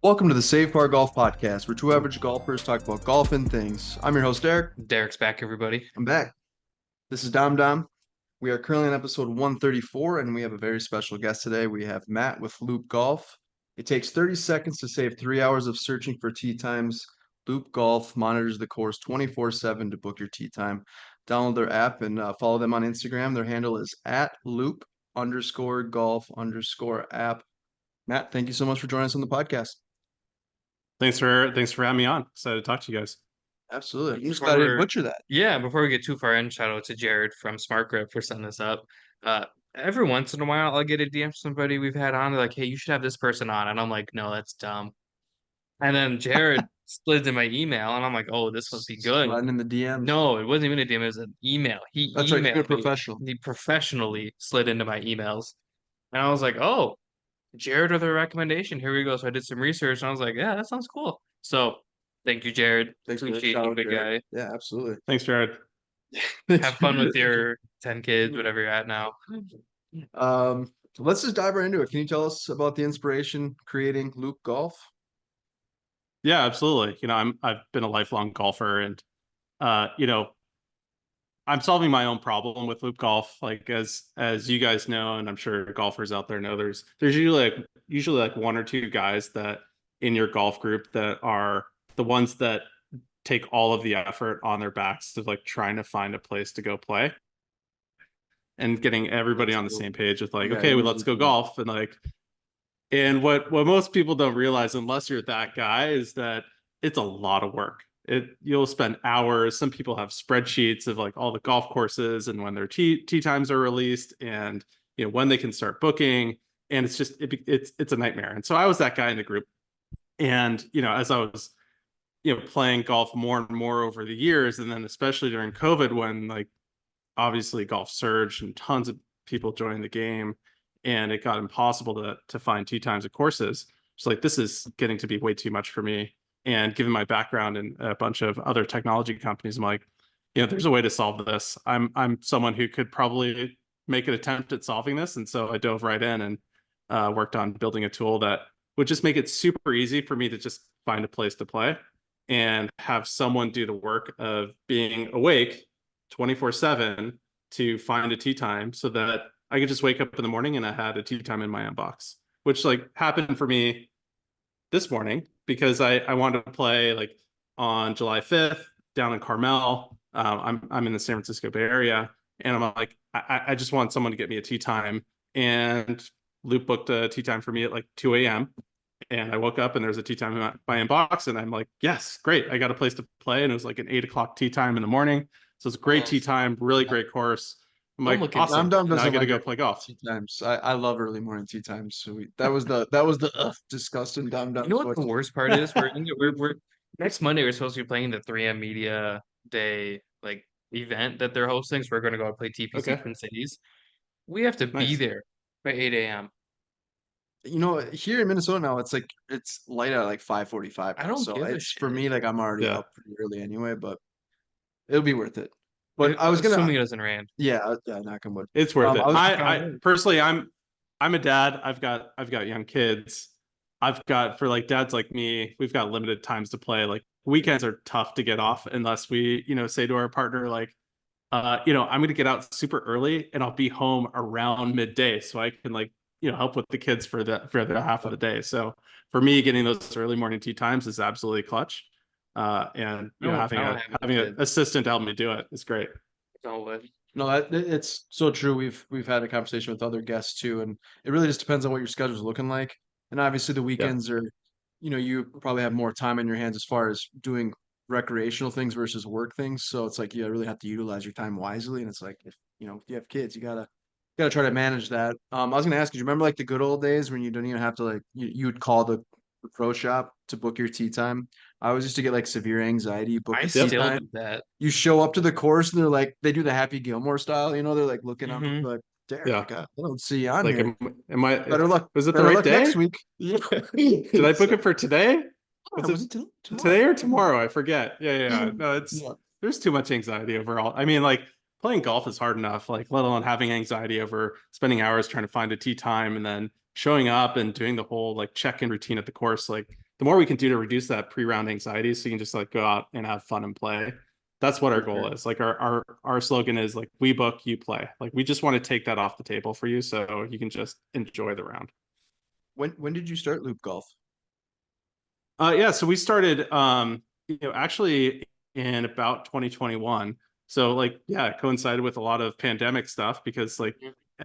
Welcome to the Save Par Golf Podcast, where two average golfers talk about golf and things. I'm your host, Derek. Derek's back, everybody. I'm back. This is Dom Dom. We are currently on episode 134, and we have a very special guest today. We have Matt with Loop Golf. It takes 30 seconds to save 3 hours of searching for tee times. Loop Golf monitors the course 24/7 to book your tee time. Download their app and follow them on Instagram. Their handle is at loop_golf_app. Matt, thank you so much for joining us on the podcast. Thanks for having me on. Excited to talk to you guys. Absolutely. You just Before got to we're- butcher that. Yeah, before we get too far in, shout out to Jared from Smart Grip for setting this up. Every once in a while, I'll get a DM from somebody we've had on, like, hey, you should have this person on. And I'm like, no, that's dumb. And then Jared slid in my email, and I'm like, oh, this must be good. Sliding in the DM. No, it wasn't even a DM, it was an email. That's right, emailed you're me. professional. He professionally slid into my emails. And I was like, oh, Jared with a recommendation. Here we go. So I did some research, and I was like, yeah, that sounds cool. So thank you, Jared. Thanks for the Appreciate shout you, out, big Jared. guy. Yeah, absolutely. Thanks, Jared. Have fun with your 10 kids, whatever you're at now. Let's just dive right into it. Can you tell us about the inspiration creating Loop Golf? Yeah, absolutely. I've been a lifelong golfer, and I'm solving my own problem with Loop Golf. Like as you guys know, and I'm sure golfers out there know, there's usually like one or two guys that in your golf group that are the ones that take all of the effort on their backs of like trying to find a place to go play and getting everybody on the same page with like, Yeah, okay, well, usually let's go do. golf. And what most people don't realize, unless you're that guy, is that it's a lot of work. You'll spend hours. Some people have spreadsheets of like all the golf courses and when their tee times are released, and when they can start booking. And it's just it's a nightmare. And so I was that guy in the group. And as I was playing golf more and more over the years, and then especially during COVID, when like obviously golf surged and tons of people joined the game, and it got impossible to find tee times at courses. It's like, this is getting to be way too much for me. And given my background in a bunch of other technology companies, I'm like, there's a way to solve this. I'm someone who could probably make an attempt at solving this. And so I dove right in and worked on building a tool that would just make it super easy for me to just find a place to play and have someone do the work of being awake 24/7 to find a tee time, so that I could just wake up in the morning and I had a tee time in my inbox, which like happened for me this morning because I wanted to play like on July 5th down in Carmel. I'm in the San Francisco Bay Area, and I'm like, I just want someone to get me a tee time. And Loop booked a tee time for me at like 2 a.m. And I woke up and there's a tee time in my inbox, and I'm like, yes, great. I got a place to play. And it was like an 8 o'clock tee time in the morning. So it's a great tee time, really great course. I'm like, awesome. Now I got to go play golf. Tee times. I love early morning tee times. So that was the disgusting Dom Dom. You know what the worst part is? We're next Monday we're supposed to be playing the 3M Media Day like event that they're hosting. So we're going to go play TPC Twin Cities. We have to be there by 8 a.m. Here in Minnesota now, it's light at like 5:45. I don't so give a it's for shit. me, like I'm already up pretty early anyway, but it'll be worth it. But I was assuming it doesn't rain. Yeah, knock on wood. It's worth it. I personally, I'm a dad. I've got young kids. I've got, for like dads like me, we've got limited times to play. Like weekends are tough to get off unless we, say to our partner, like, I'm going to get out super early and I'll be home around midday so I can like, help with the kids for the half of the day. So for me, getting those early morning tee times is absolutely clutch. And having an assistant to help me do it is great. No, it's so true. We've had a conversation with other guests too, and it really just depends on what your schedule's looking like. And obviously the weekends are, you probably have more time in your hands as far as doing recreational things versus work things. So it's like you really have to utilize your time wisely. And it's like if you have kids, you gotta try to manage that. I was gonna ask you, do you remember like the good old days when you don't even have to like you would call the pro shop to book your tee time? I always used to get like severe anxiety. You book I a still tee time. do that. You show up to the course and they're like, they do the Happy Gilmore style, they're like looking up like, Derek, I don't see you on like, here. am I Better luck. Was it the right day? Next week. Yeah. Did I book it for today? Was it today or tomorrow? I forget. Yeah. No, there's too much anxiety overall. I mean, like playing golf is hard enough, like let alone having anxiety over spending hours trying to find a tee time and then showing up and doing the whole like check-in routine at the course. Like the more we can do to reduce that pre-round anxiety, so you can just like go out and have fun and play. That's what our For goal sure. is. Like our slogan is like, we book, you play. Like we just want to take that off the table for you so you can just enjoy the round. When did you start Loop Golf? Yeah, so we started actually in about 2021. So like yeah, it coincided with a lot of pandemic stuff because like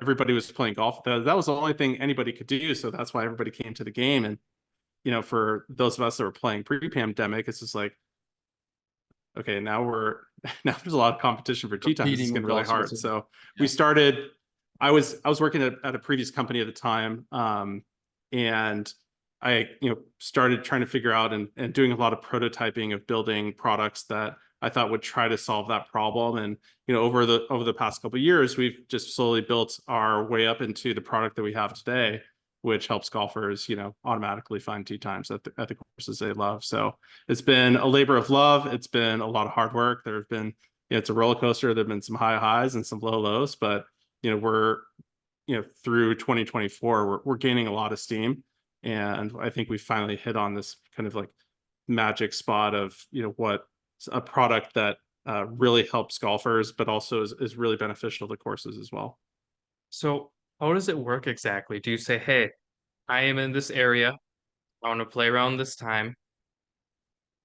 everybody was playing golf. That was the only thing anybody could do. So that's why everybody came to the game. And for those of us that were playing pre-pandemic, it's just like, okay, now now there's a lot of competition for tee times. It's Competing getting with really all sorts hard. of So we yeah. started. I was working at a previous company at the time, and I started trying to figure out and doing a lot of prototyping of building products that I thought would try to solve that problem. And over the past couple of years, we've just slowly built our way up into the product that we have today, which helps golfers automatically find tee times at the courses they love. So it's been a labor of love. It's been a lot of hard work. There have been it's a roller coaster. There have been some high highs and some low lows, but we're through 2024 we're gaining a lot of steam, and I think we finally hit on this kind of like magic spot of what a product that really helps golfers but also is really beneficial to courses as well. So how does it work exactly? Do you say, hey, I am in this area, I want to play around this time,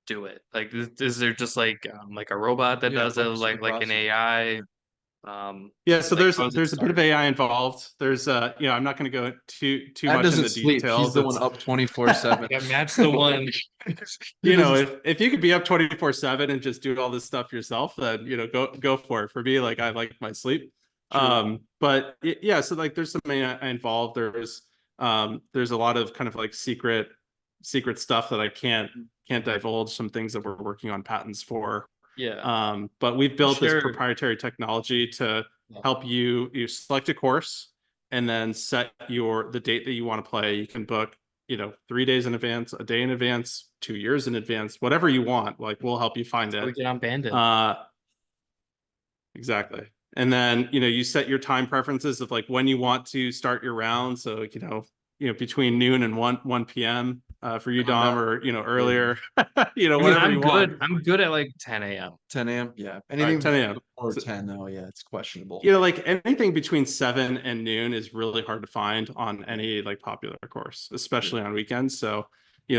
do it? Like, is there just like a robot that Yeah, does it, walk us through the like an process. AI? Yeah. Yeah, so Like there's how does it there's a bit of start? AI involved. There's I'm not going to go too Matt much in doesn't the sleep. He's details. the one It's up 24/7. Yeah, Matt's the one. He doesn't if you could be up 24/7 and just do all this stuff yourself, then go for it. For me, like I like my sleep. true. But yeah, so like there's some AI involved. There's a lot of kind of like secret stuff that I can't divulge, some things that we're working on patents for. Yeah. But we've built this Sure. proprietary technology to Yeah. help you select a course and then set the date that you want to play. You can book 3 days in advance, a day in advance, 2 years in advance, whatever you want. Like we'll help you find So we it. get on Bandit. Uh, exactly. And then you set your time preferences of like when you want to start your round. So between noon and 1 p.m. For you, On Dom, that. or Yeah. whatever, I mean, whatever you want. I'm good at like 10 a.m. 10 a.m. Yeah. All right, Anything 10 a.m. before So, 10 though, yeah, it's questionable. like anything between 7 and noon is really hard to find on any like popular course, especially on weekends. So,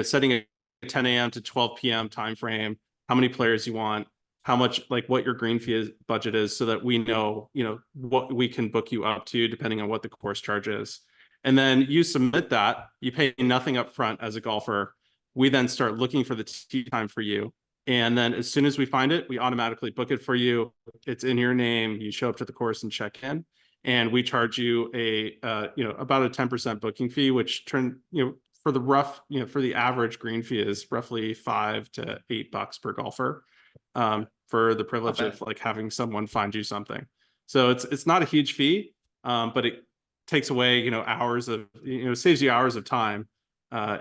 setting a 10 a.m. to 12 p.m. time frame, how many players you want, how much like what your green fee budget is, so that we know, what we can book you up to depending on what the course charge is. And then you submit that, you pay nothing up front as a golfer. We then start looking for the tee time for you. And then as soon as we find it, we automatically book it for you. It's in your name. You show up to the course and check in, and we charge you about a 10% booking fee, which for the average green fee is roughly $5 to $8 per golfer, for the privilege bad. of like having someone find you something. So it's not a huge fee, but it takes away hours of saves you hours of time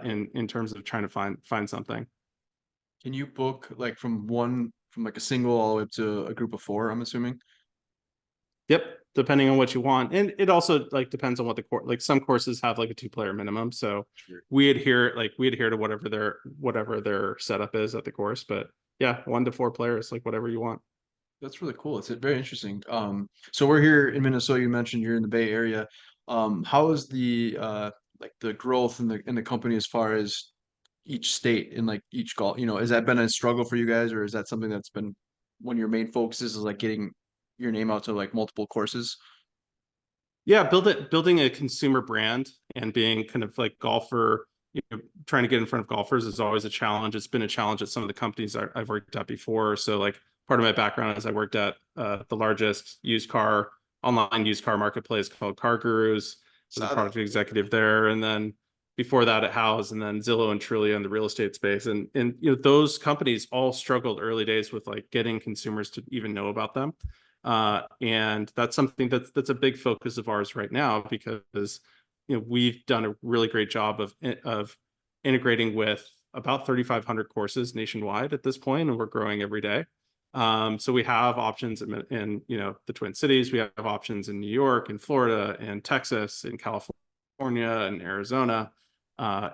in terms of trying to find something. Can you book like from like a single all the way up to a group of four, I'm assuming? Yep, depending on what you want, and it also like depends on what the course. Like some courses have like a 2 player minimum, so Sure. we adhere to whatever their setup is at the course. But yeah, 1 to 4 players, like whatever you want. That's really cool. It's very interesting. So we're here in Minnesota. You mentioned you're in the Bay Area. How is the like the growth in the company as far as each state in like each golf? Has that been a struggle for you guys, or is that something that's been one of your main focuses is like getting your name out to like multiple courses? Yeah, building a consumer brand and being kind of like golfer, trying to get in front of golfers is always a challenge. It's been a challenge at some of the companies I've worked at before. So like part of my background is I worked at the largest online used car marketplace called Car Gurus. Was a Saw that. product executive there, and then before that at House, and then Zillow and Trulia in the real estate space. And those companies all struggled early days with like getting consumers to even know about them. And that's something that's a big focus of ours right now, because we've done a really great job of integrating with about 3,500 courses nationwide at this point, and we're growing every day. So we have options in the Twin Cities. We have options in New York, in Florida, in Texas, in California, in Arizona,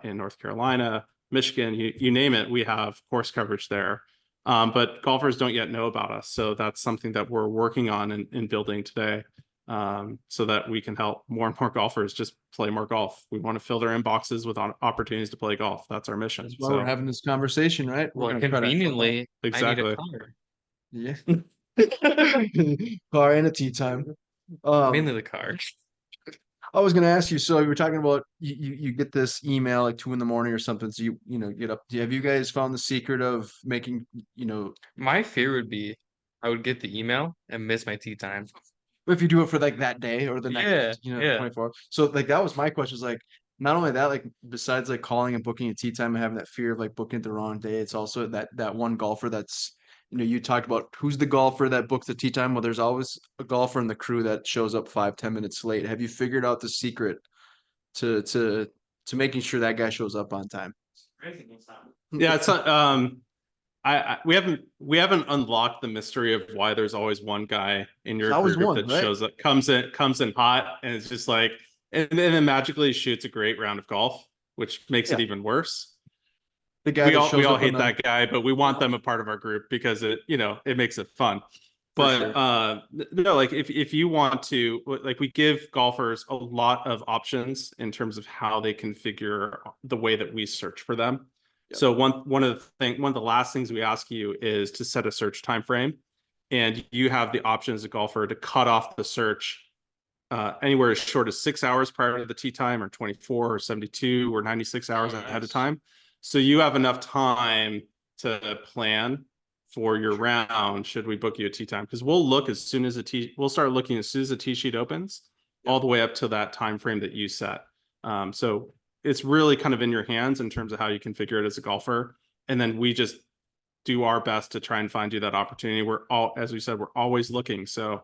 in North Carolina. Michigan, you name it, we have course coverage there. But golfers don't yet know about us. So that's something that we're working on and building today, so that we can help more and more golfers just play more golf. We want to fill their inboxes with opportunities to play golf. That's our mission. That's why we're having this conversation, right? We're Well, gonna try to conveniently, I need a Exactly. car. yeah. Car and a tea time. Mainly the car. I was gonna ask you, so you were talking about you get this email like 2 in the morning or something, so you know get up. Have you guys found the secret of making, you know, My fear would be I would get the email and miss my tea time. if you do it for like that day or the Yeah, next, you know, yeah. 24 hours. So like that was my question, is like not only that, like besides like calling and booking a tea time and having that fear of like booking it the wrong day, it's also that one golfer that's, you know, you talked about who's the golfer that books the tea time. Well, there's always a golfer in the crew that shows up 5-10 minutes late. Have you figured out the secret to making sure that guy shows up on time? Yeah, it's not, we haven't unlocked the mystery of why there's always one guy in your There's always group one, that right? shows up, comes in hot, and it's just like, and then magically shoots a great round of golf, which makes it Yeah. even worse. The guy We that all shows up on hate the that guy, but we want them a part of our group because it makes it fun. For But sure. no, like if you want to, like, we give golfers a lot of options in terms of how they configure the way that we search for them. Yep. So one of the last things we ask you is to set a search time frame, and you have the option as a golfer to cut off the search anywhere as short as 6 hours prior to the tee time, or 24 or 72 or 96 hours ahead of time. So you have enough time to plan for your round should we book you a tee time, because we'll start looking as soon as the tee sheet opens, all the way up to that time frame that you set. So it's really kind of in your hands in terms of how you configure it as a golfer, and then we just do our best to try and find you that opportunity. As we said, we're always looking. So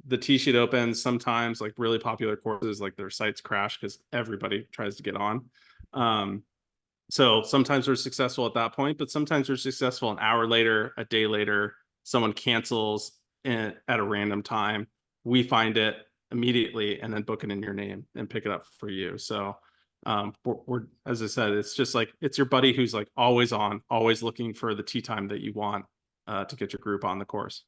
the tee sheet opens sometimes, like really popular courses, like their sites crash because everybody tries to get on. So sometimes we're successful at that point, but sometimes we're successful an hour later, a day later, someone cancels at a random time. We find it immediately and then book it in your name and pick it up for you. So we're, as I said, it's just like, it's your buddy who's like always on, always looking for the tee time that you want to get your group on the course.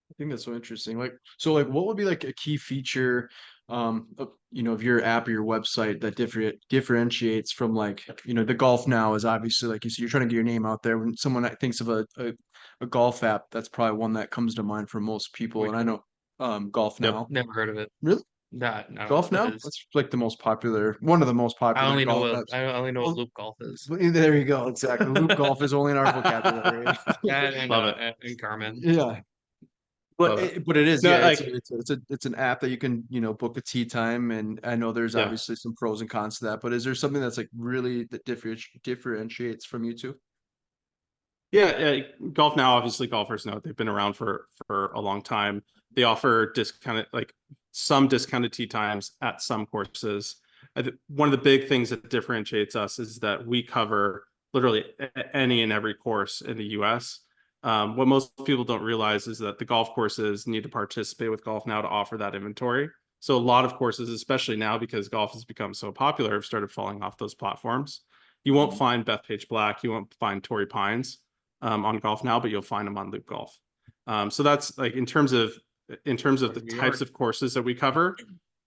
I think that's so interesting. Like, so like what would be like a key feature of, you know, of your app or your website that differentiates from like, you know, the Golf Now is obviously like you said, you're trying to get your name out there. When someone that thinks of a golf app, that's probably one that comes to mind for most people. And I know Golf Yep. Now. Never heard of it. Really? Not, no, Golf what Now? is. That's like the most popular, one of the most popular golf apps. I only know what Well, loop golf is. there you go. Exactly. Loop golf is only in our vocabulary. Love it. And Garmin. Yeah. Love it. But it is, No, yeah, like, it's an app that you can, you know, book a tee time, and I know there's yeah. obviously some pros and cons to that, but is there something that's like really that differentiates from you two? Yeah, Golf Now, obviously golfers know they've been around for a long time. They offer some discounted tee times at some courses. One of the big things that differentiates us is that we cover literally any and every course in the US. What most people don't realize is that the golf courses need to participate with Golf Now to offer that inventory. So a lot of courses, especially now because golf has become so popular, have started falling off those platforms. You won't find Bethpage Black, you won't find Torrey Pines on Golf Now, but you'll find them on Loop Golf. So that's like in terms of the types of courses that we cover,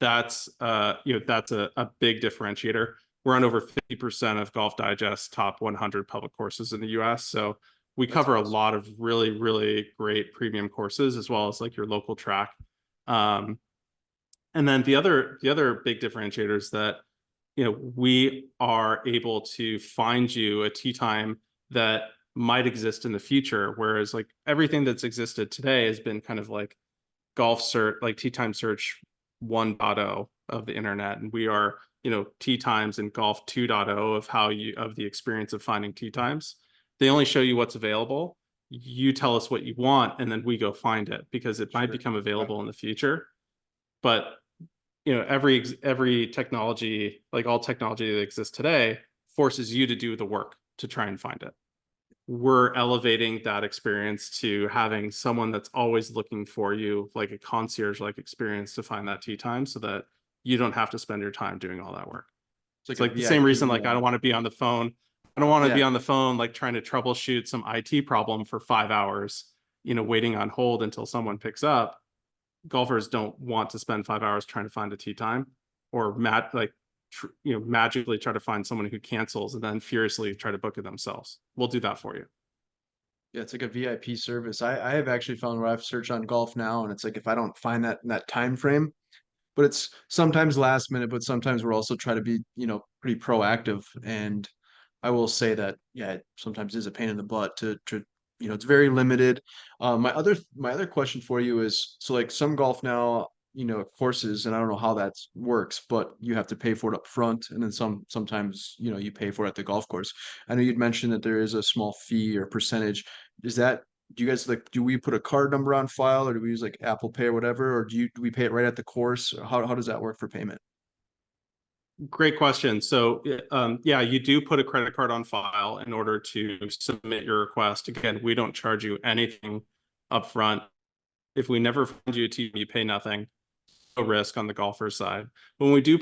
that's that's a big differentiator. We're on over 50% of Golf Digest top 100 public courses in the US. So we cover a lot of really, really great premium courses, as well as like your local track. And then the other big differentiator is that, you know, we are able to find you a tee time that might exist in the future, whereas like everything that's existed today has been kind of like golf search, like tee time search 1.0 of the internet, and we are, you know, tee times and golf 2.0 of the experience of finding tee times. They only show you what's available. You tell us what you want, and then we go find it, because it might become available in the future. But you know, every technology, like all technology that exists today, forces you to do the work to try and find it. We're elevating that experience to having someone that's always looking for you, like a concierge-like experience, to find that tee time, so that you don't have to spend your time doing all that work. It's like the same reason, like, I don't want to be on the phone. I don't want to be Yeah. on the phone like trying to troubleshoot some IT problem for 5 hours, waiting on hold until someone picks up. Golfers don't want to spend 5 hours trying to find a tee time, or magically try to find someone who cancels and then furiously try to book it themselves. We'll do that for you. Yeah, it's like a VIP service. I have actually found where I've searched on golf now, and it's like if I don't find that in that time frame, but it's sometimes last minute, but sometimes we're also try to be, pretty proactive. And I will say that, yeah, it sometimes is a pain in the butt to it's very limited. My other question for you is, so like some golf now, courses, and I don't know how that works, but you have to pay for it up front, and then sometimes, you pay for it at the golf course. I know you'd mentioned that there is a small fee or percentage. Is that do you guys like do we put a card number on file, or do we use like Apple Pay or whatever, or do we pay it right at the course? Or how does that work for payment? Great question. So, yeah, you do put a credit card on file in order to submit your request. Again, we don't charge you anything upfront. If we never find you a team, you pay nothing. No risk on the golfer's side. When we do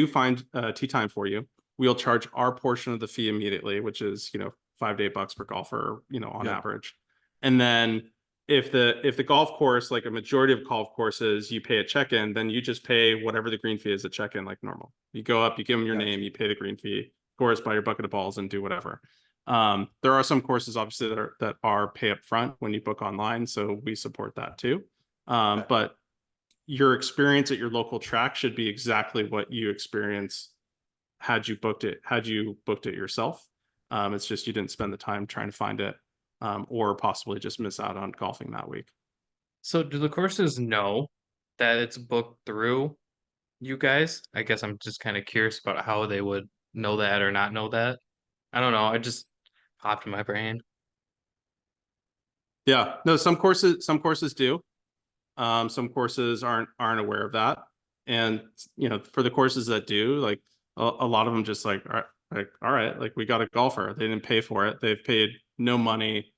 find tee time for you, we'll charge our portion of the fee immediately, which is $5 to $8 per golfer, on Yep. average. And then if the golf course, like a majority of golf courses, you pay a check-in, then you just pay whatever the green fee is at check-in, like normal. You go up, you give them your Gotcha. name, you pay the green fee, of course, buy your bucket of balls and do whatever. There are some courses obviously that are pay up front when you book online, so we support that too. Okay. But your experience at your local track should be exactly what you experience had you booked it yourself. It's just you didn't spend the time trying to find it, or possibly just miss out on golfing that week. So do the courses know that it's booked through you guys? I guess I'm just kind of curious about how they would know that or not know that. I don't know. I just popped in my brain. Yeah, no, some courses do. Some courses aren't aware of that, and for the courses that do, like a lot of them just all right, like we got a golfer, they didn't pay for it, they've paid no money,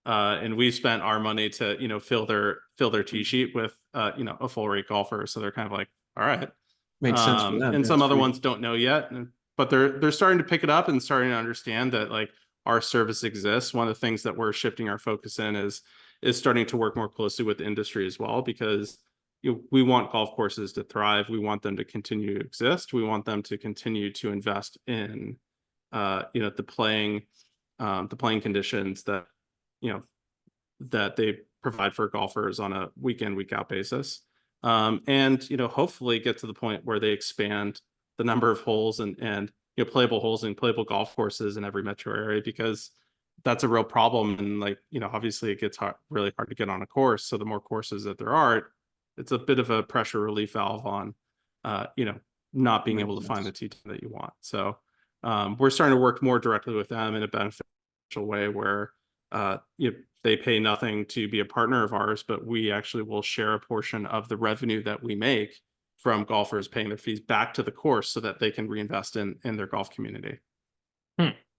and we spent our money to fill their tee sheet with a full rate golfer, so they're kind of like, all right. Makes sense for them. And Yeah, it's some other free. ones don't know yet, but they're starting to pick it up and starting to understand that like our service exists. One of the things that we're shifting our focus in is starting to work more closely with the industry as well, because we want golf courses to thrive. We want them to continue to exist. We want them to continue to invest in the playing conditions that you know that they provide for golfers on a week in, week out basis. And hopefully get to the point where they expand the number of holes and playable holes and playable golf courses in every metro area, because that's a real problem. And obviously it gets really hard to get on a course. So the more courses that there are, it's a bit of a pressure relief valve on, not being able Makes to find sense. the tee time that you want. So we're starting to work more directly with them in a beneficial way where they pay nothing to be a partner of ours, but we actually will share a portion of the revenue that we make from golfers paying their fees back to the course so that they can reinvest in their golf community.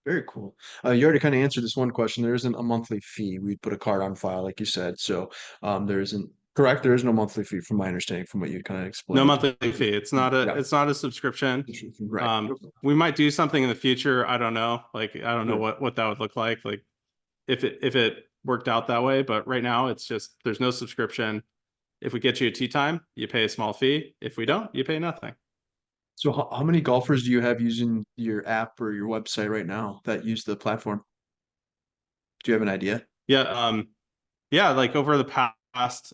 Very cool. You already kind of answered this one question. There isn't a monthly fee. We put a card on file, like you said. So there isn't correct. There is no monthly fee, from my understanding, from what you kind of No explained. monthly fee. It's not a Yeah. it's not a subscription. Right. Okay. We might do something in the future. I don't know. Like I don't know Yeah. what that would look like. Like if it worked out that way, but right now it's just there's no subscription. If we get you a tee time, you pay a small fee. If we don't, you pay nothing. So how many golfers do you have using your app or your website right now that use the platform? Do you have an idea? Yeah, yeah, like over the past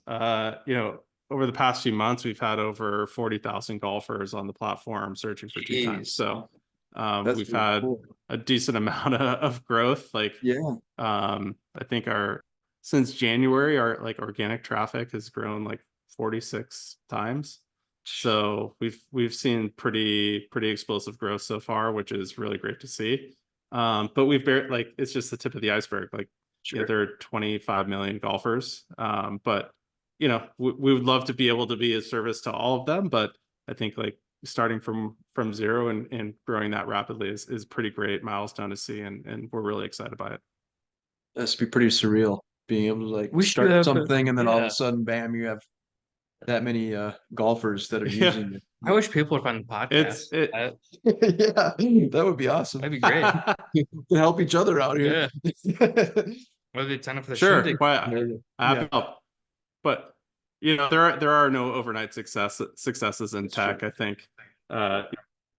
few months, we've had over 40,000 golfers on the platform searching for tee times. Jeez, So that's we've really had cool. a decent amount of growth. Like Yeah. I think our since January, our like organic traffic has grown like 46 times. So we've seen pretty explosive growth so far, which is really great to see. But it's just the tip of the iceberg. Like Sure. there are 25 million golfers. But we would love to be able to be a service to all of them. But I think like starting from zero and growing that rapidly is pretty great milestone to see, and we're really excited by it. That's be pretty surreal being able to like We should start have something and then all of a yeah. sudden, bam, you have that many golfers that are Yeah. using it. I wish people would find the podcast. It Yeah, that would be awesome. That'd be great. To help each other out here. Yeah. Whether they sign up for the sure. shindig. Why I have Yeah, to help. But there are no overnight successes in that's tech. true. I think uh,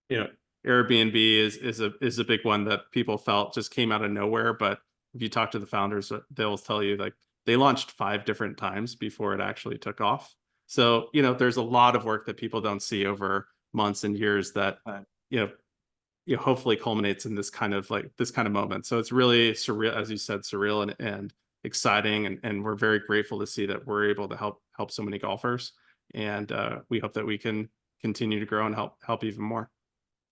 you know, Airbnb is a big one that people felt just came out of nowhere. But if you talk to the founders, they'll tell you like they launched 5 different times before it actually took off. So, there's a lot of work that people don't see over months and years that, Right. hopefully culminates in this kind of moment. So it's really surreal, as you said, surreal and exciting. And we're very grateful to see that we're able to help so many golfers. And we hope that we can continue to grow and help even more.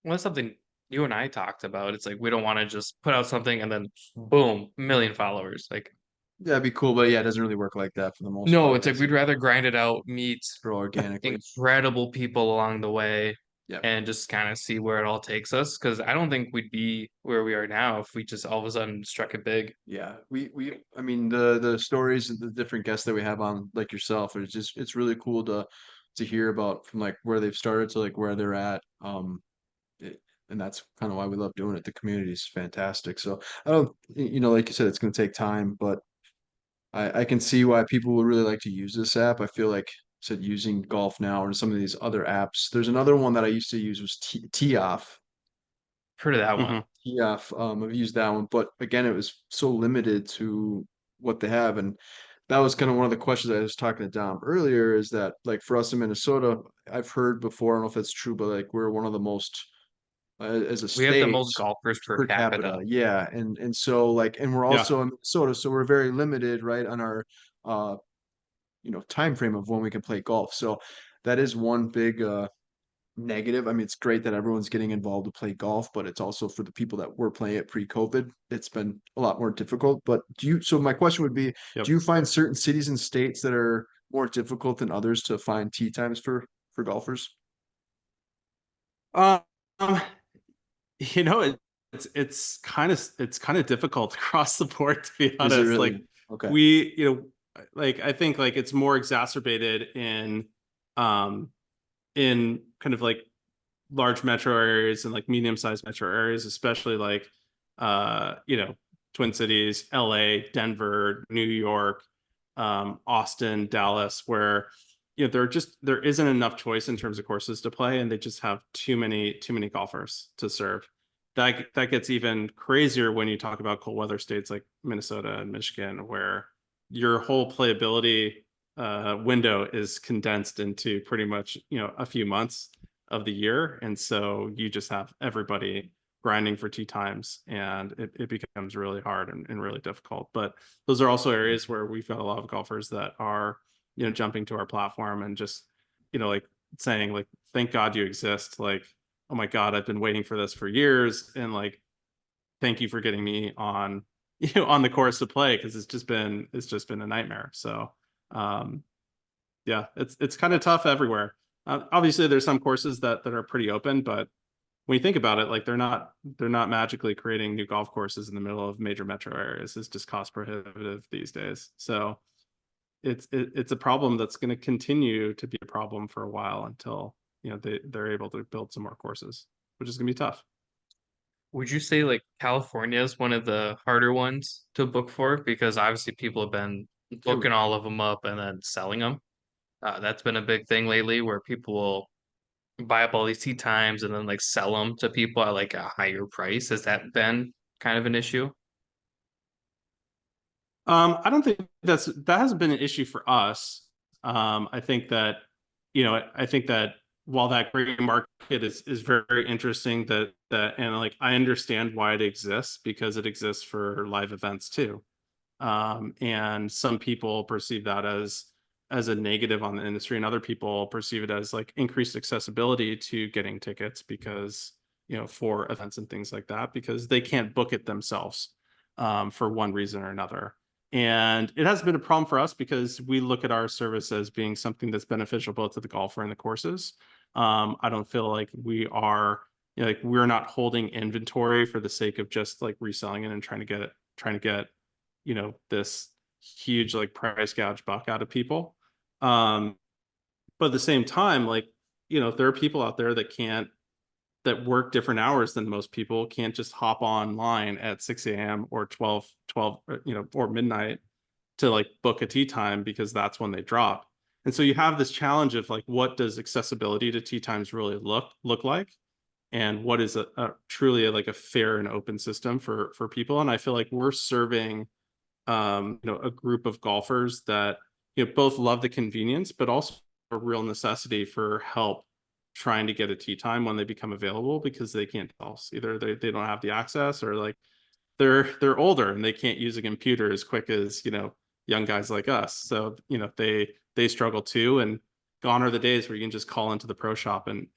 Well, that's something you and I talked about. It's like we don't want to just put out something and then boom, 1 million followers. Like, Yeah, it'd be cool, but yeah, it doesn't really work like that for the most no, part. it's like we'd rather grind it out, meet grow organically. incredible people along the way, Yeah. and just kind of see where it all takes us. Because I don't think we'd be where we are now if we just all of a sudden struck it big. Yeah, I mean, the stories and the different guests that we have on, like yourself, it's really cool to hear about from like where they've started to like where they're at. And that's kind of why we love doing it. The community is fantastic. So I don't, like you said, it's going to take time, but I can see why people would really like to use this app. I feel like said using Golf Now or some of these other apps. There's another one that I used to use was Tee Off. Heard of that one? Mhm. Yeah, I've used that one, but again, it was so limited to what they have, and that was kind of one of the questions I was talking to Dom earlier. Is that like for us in Minnesota, I've heard before, I don't know if that's true, but like we're one of the most as a We have the state most golfers per per capita. capita, yeah, and so like, and we're Yeah. also in Minnesota, so we're very limited, right, on our uh time frame of when we can play golf. So that is one big negative. I mean, it's great that everyone's getting involved to play golf, but it's also for the people that were playing it pre-COVID, it's been a lot more difficult. But so my question would be, do Yep. you find certain cities and states that are more difficult than others to find tee times for golfers? Um, you know, it, it's kind of difficult across the board, to be Is it honest. really? Like Okay. we, like I think like it's more exacerbated um in kind of like large metro areas and like medium-sized metro areas, especially like Twin Cities, LA, Denver, New York, Austin, Dallas, where there isn't enough choice in terms of courses to play, and they just have too many golfers to serve. That gets even crazier when you talk about cold weather states like Minnesota and Michigan, where your whole playability window is condensed into pretty much a few months of the year. And so you just have everybody grinding for tee times, and it becomes really hard and really difficult. But those are also areas where we've got a lot of golfers that are, jumping to our platform and just, like saying like, thank God you exist. Like, oh my God, I've been waiting for this for years. And like, thank you for getting me on, on the course to play. Cause it's just been a nightmare. So, um, yeah, it's kind of tough everywhere. Obviously, there's some courses that are pretty open, but when you think about it, like they're not magically creating new golf courses in the middle of major metro areas. It's just cost prohibitive these days. So it's a problem that's going to continue to be a problem for a while until they're able to build some more courses, which is going to be tough. Would you say like California is one of the harder ones to book for? Because obviously people have been It- booking all of them up and then selling them. That's been a big thing lately where people will buy up all these tea times and then like sell them to people at like a higher price. Has that been kind of an issue? I don't think that hasn't been an issue for us. I think that, I think that while that gray market is very interesting, and like I understand why it exists, because it exists for live events too. And some people perceive that as a negative on the industry, and other people perceive it as like increased accessibility to getting tickets because for events and things like that, because they can't book it themselves for one reason or another. And it has been a problem for us because we look at our service as being something that's beneficial both to the golfer and the courses. I don't feel like we are, like we're not holding inventory for the sake of just like reselling it and trying to get this huge like price gouge buck out of people. Um, but at the same time, like, there are people out there that work different hours than most people, can't just hop online at 6 a.m. or 12, or midnight to like book a tea time because that's when they drop. And so you have this challenge of like, what does accessibility to tea times really look like? And what is a truly like a fair and open system for people? And I feel like we're serving a group of golfers that both love the convenience, but also a real necessity for help trying to get a tee time when they become available because they can't else. Either they don't have the access, or like they're older and they can't use a computer as quick as young guys like us. So they struggle too. And gone are the days where you can just call into the pro shop and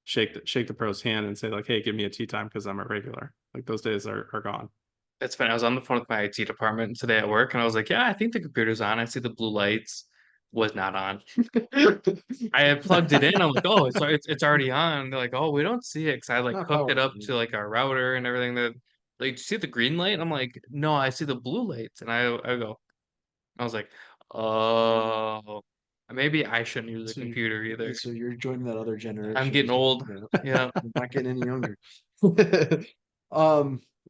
shake the pro's hand and say like, hey, give me a tee time because I'm a regular. Like those days are gone. It's funny. I was on the phone with my IT department today at work, and I was like, "Yeah, I think the computer's on. I see the blue lights." Was not on. I had plugged it in. I'm like, "Oh, it's already on." They're like, "Oh, we don't see it," because I like Not hooked it power. up to like our router and everything. That like, do you see the green light? I'm like, "No, I see the blue lights." And I was like, "Oh, maybe I shouldn't use a So, computer either." so you're joining that other I'm generation. getting old. Yeah. Yeah. You're not getting any younger.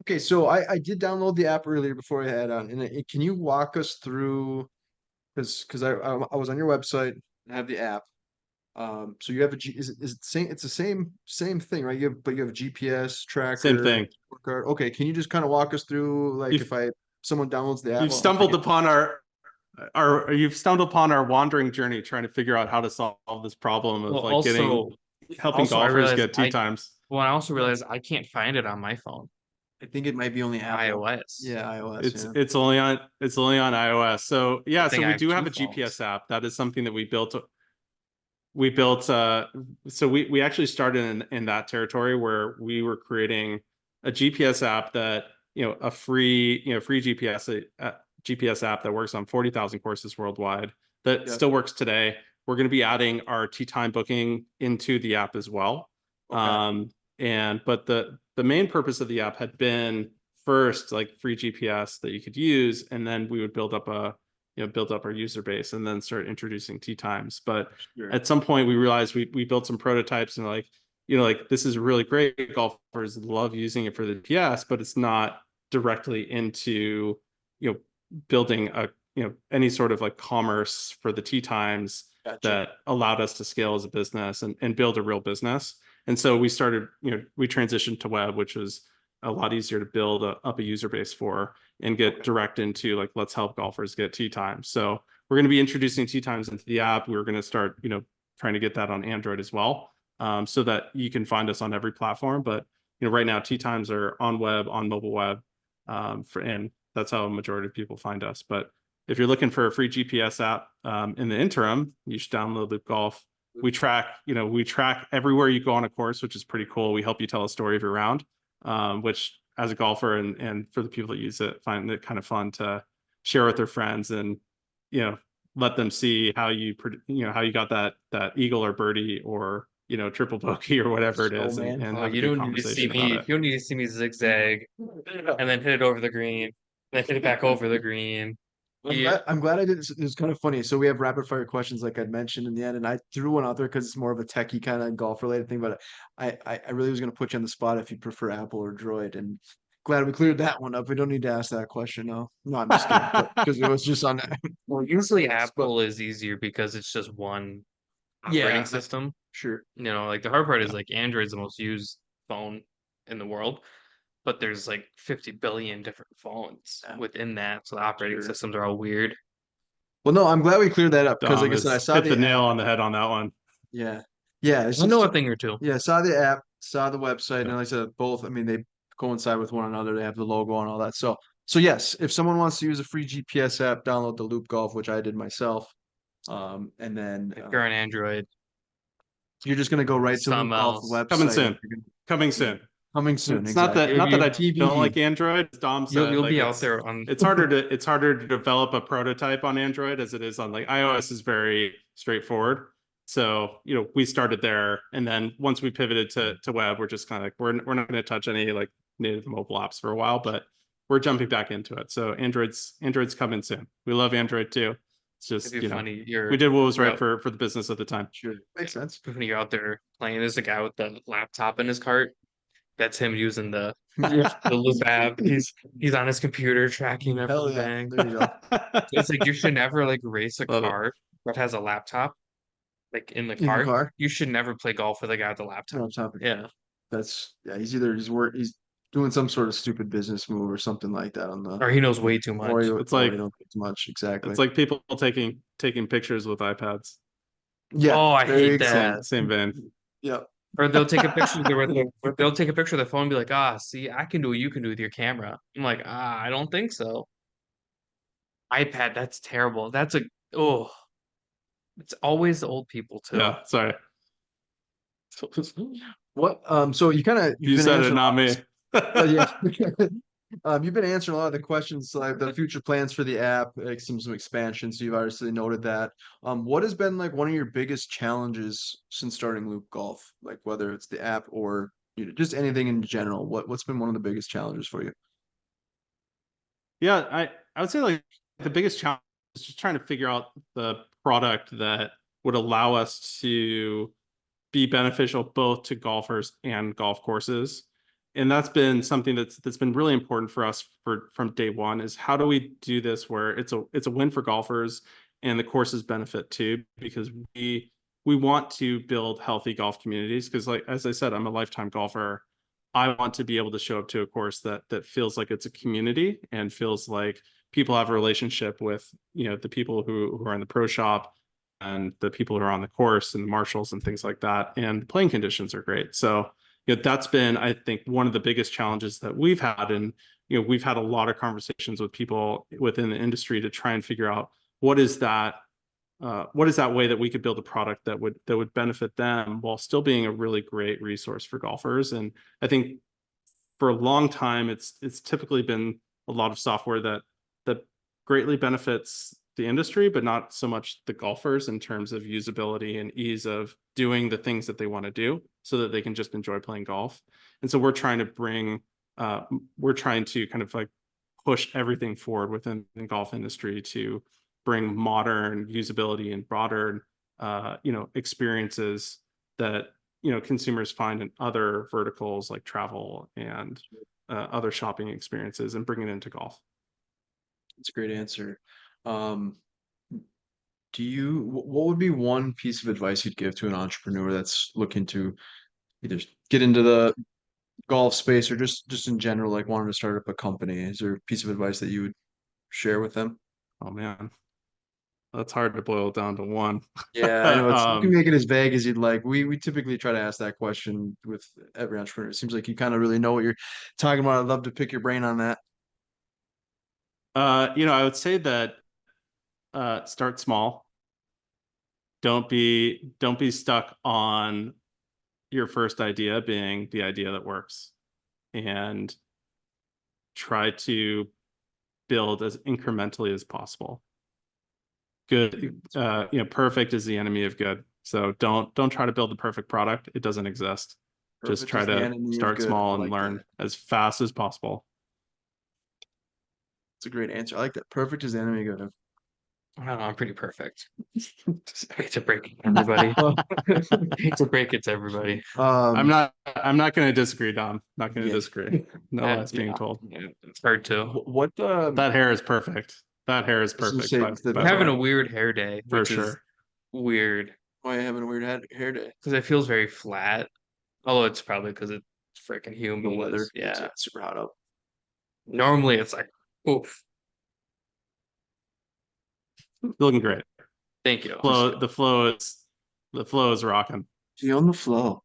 Okay, so I did download the app earlier before I had on, and can you walk us through, because I was on your website and have the app. So you have a G, is it same? It's the same thing, right? But you have a GPS Same tracker, thing. scorecard. Okay, can you just kind of walk us through, like, You've if someone downloads the app, you've well, if I stumbled get, upon our you've stumbled upon our wandering journey trying to figure out how to solve this problem Well, of like helping I golfers realized get tee times. I also realized I can't find it on my phone, I think it might be only Apple. iOS. Yeah, iOS. It's Yeah. it's only on iOS. So yeah, Good so thing I we have do have two a phones. GPS app. That is something that we built so we actually started in that territory where we were creating a GPS app that a free GPS app that works on 40,000 courses worldwide that Yeah. still works today. We're going to be adding our tee time booking into the app as well. Okay. But the main purpose of the app had been first like free GPS that you could use, and then we would build up our user base and then start introducing tee times. But Sure. at some point we realized we built some prototypes and like this is really great. Golfers love using it for the GPS, but it's not directly into building any sort of like commerce for the tee times Gotcha. that allowed us to scale as a business and build a real business. And so we transitioned to web, which was a lot easier to build up a user base for and get direct into like, let's help golfers get tee times. So we're going to be introducing tee times into the app. We're going to start, trying to get that on Android as well, so that you can find us on every platform. But right now, tee times are on web, on mobile web, and that's how a majority of people find us. But if you're looking for a free GPS app in the interim, you should download Loop Golf. We track everywhere you go on a course, which is pretty cool. We help you tell a story of your round, which as a golfer and for the people that use it, find it kind of fun to share with their friends and let them see how you got that eagle or birdie or triple bogey or whatever it is, and Oh, have a you good don't need to see conversation me. about You it. don't need to see me zigzag and then hit it over the green, then hit it back over the green. I'm glad I did. It's kind of funny. So we have rapid fire questions, like I'd mentioned in the end, and I threw one out there because it's more of a techie kind of golf related thing. But I really was going to put you on the spot if you prefer Apple or Droid, and glad we cleared that one up. We don't need to ask that question. No, I'm just kidding. Because it was just on. Well, usually Yes, but Apple is easier because it's just one yeah, operating system. sure. Like the hard part is Yeah. like Android's the most used phone in the world, but there's like 50 billion different phones within that, so the operating Sure. systems are all weird. Well, no, I'm glad we cleared that up because, like I said, I It's saw hit the the app. nail on the head on that one. Yeah, yeah. It's I know just a thing or two. yeah. I saw the app, saw the website, and Yeah. like I said, both. I mean, they coincide with one another. They have the logo and all that. So yes, if someone wants to use a free GPS app, download the Loop Golf, which I did myself. And then If you're on Android, you're just gonna go right to something Loop Golf else. Coming website. And soon. you're Coming gonna, soon. coming soon, It's not exactly. that not that I don't TBD. like Android. As Dom said, You'll like be out there on. it's harder to develop a prototype on Android as it is on like iOS is very straightforward. So, we started there, and then once we pivoted to web, we're just kind of like we're not going to touch any like native mobile apps for a while, but we're jumping back into it. So Android's coming soon. We love Android too. It's just, It'd be funny. we did what was you're right out- for the business at the time. Sure, makes sense. when you're out there playing. There's a guy with the laptop in his cart. That's him using the Yeah. the loop app. He's on his computer tracking Hell yeah. everything. There you go. It's like you should never like race a Love it. car that has a laptop like in the In the car. car. You should never play golf with a guy with a On laptop. topic. Yeah. That's yeah. He's doing some sort of stupid business move or something like that on the. Or he knows way too much. Or you, It's or like you don't get too much exactly. it's like people taking pictures with iPads. Yeah. Oh, I there you hate go. that. Same vein. Yeah. Or they'll take a picture or they'll take a picture of their phone and be like, ah, see, I can do what you can do with your camera. I'm like, I don't think so. iPad, that's terrible. That's a oh, it's always the old people too. Yeah, sorry. What? So you've You been said it, answering. not me. Yeah. You've been answering a lot of the questions, like the future plans for the app, like some expansion. So you've obviously noted that. What has been like one of your biggest challenges since starting Loop Golf? Like whether it's the app or just anything in general. What's been one of the biggest challenges for you? Yeah, I would say like the biggest challenge is just trying to figure out the product that would allow us to be beneficial both to golfers and golf courses. And that's been something that's been really important for us from day one is how do we do this where it's a win for golfers and the courses benefit too, because we want to build healthy golf communities. Because like as I said, I'm a lifetime golfer. I want to be able to show up to a course that feels like it's a community and feels like people have a relationship with, the people who are in the pro shop and the people who are on the course and the marshals and things like that. And the playing conditions are great. So, that's been, I think, one of the biggest challenges that we've had. And, we've had a lot of conversations with people within the industry to try and figure out what is that way that we could build a product that would benefit them while still being a really great resource for golfers. And I think for a long time, it's typically been a lot of software that greatly benefits the industry, but not so much the golfers in terms of usability and ease of doing the things that they want to do so that they can just enjoy playing golf. And so we're trying to kind of like push everything forward within the golf industry to bring modern usability and broader, experiences that, consumers find in other verticals like travel and other shopping experiences and bring it into golf. That's a great answer. What would be one piece of advice you'd give to an entrepreneur that's looking to either get into the golf space or just in general, like wanting to start up a company? Is there a piece of advice that you would share with them? Oh man, that's hard to boil down to one. Yeah, I know you can make it as vague as you'd like. We typically try to ask that question with every entrepreneur. It seems like you kind of really know what you're talking about. I'd love to pick your brain on that. I would say that start small. Don't be stuck on your first idea being the idea that works, and try to build as incrementally as possible. Good, perfect is the enemy of good. So don't try to build the perfect product. It doesn't exist. Just Perfect try is the to enemy of start good. small I and like learn that. as fast as possible. It's a great answer. I like that. Perfect is the enemy of good. I don't know, I'm pretty perfect. Hate to break it to everybody. Hate to break it to everybody. I'm not going to disagree, Dom. Not going to Yeah. disagree. No less being told. Yeah, it's hard to. What That hair is perfect. That hair is I was gonna perfect. say, By, it's the- by I'm the having way, a weird hair day, for which is sure. weird why are you having a weird hair day? because it feels very flat. Although it's probably because it's freaking humid. The weather. Yeah. It's super hot out. Normally it's like, oof. Looking great. Thank you. The flow is rocking. See on the flow.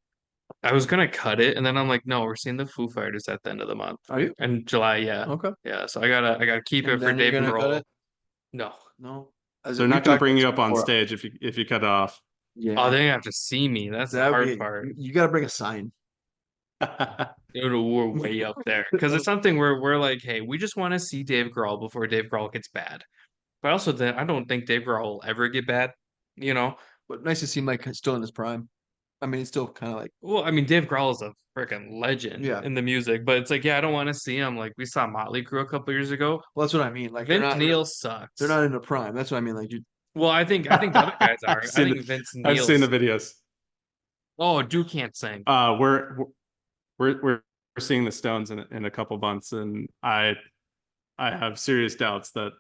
I was gonna cut it, and then I'm like, no, we're seeing the Foo Fighters at the end of the month. Are you? In July, yeah. Okay. Yeah, so I gotta keep And it for then you're Dave gonna cut Grohl. it? No. No. They're not going to bring you up on stage if you cut it off. Yeah. Oh, they have to see me. That's the hard part. You got to bring a sign. We're way up there because it's something where we're like, hey, we just want to see Dave Grohl before Dave Grohl gets bad. But also, I don't think Dave Grohl will ever get bad. But nice to see him like still in his prime. I mean, he's still kind of like. Well, I mean, Dave Grohl is a freaking legend Yeah. in the music, but it's like, yeah, I don't want to see him. Like we saw Motley Crue a couple years ago. Well, that's what I mean. Like Vince Neil sucks. They're not in a prime. That's what I mean. Like Well, I think the other guys are. I seen think Vince I've seen the Neil's. videos. Oh, Duke can't sing. We're seeing the Stones in a couple months, and I have serious doubts that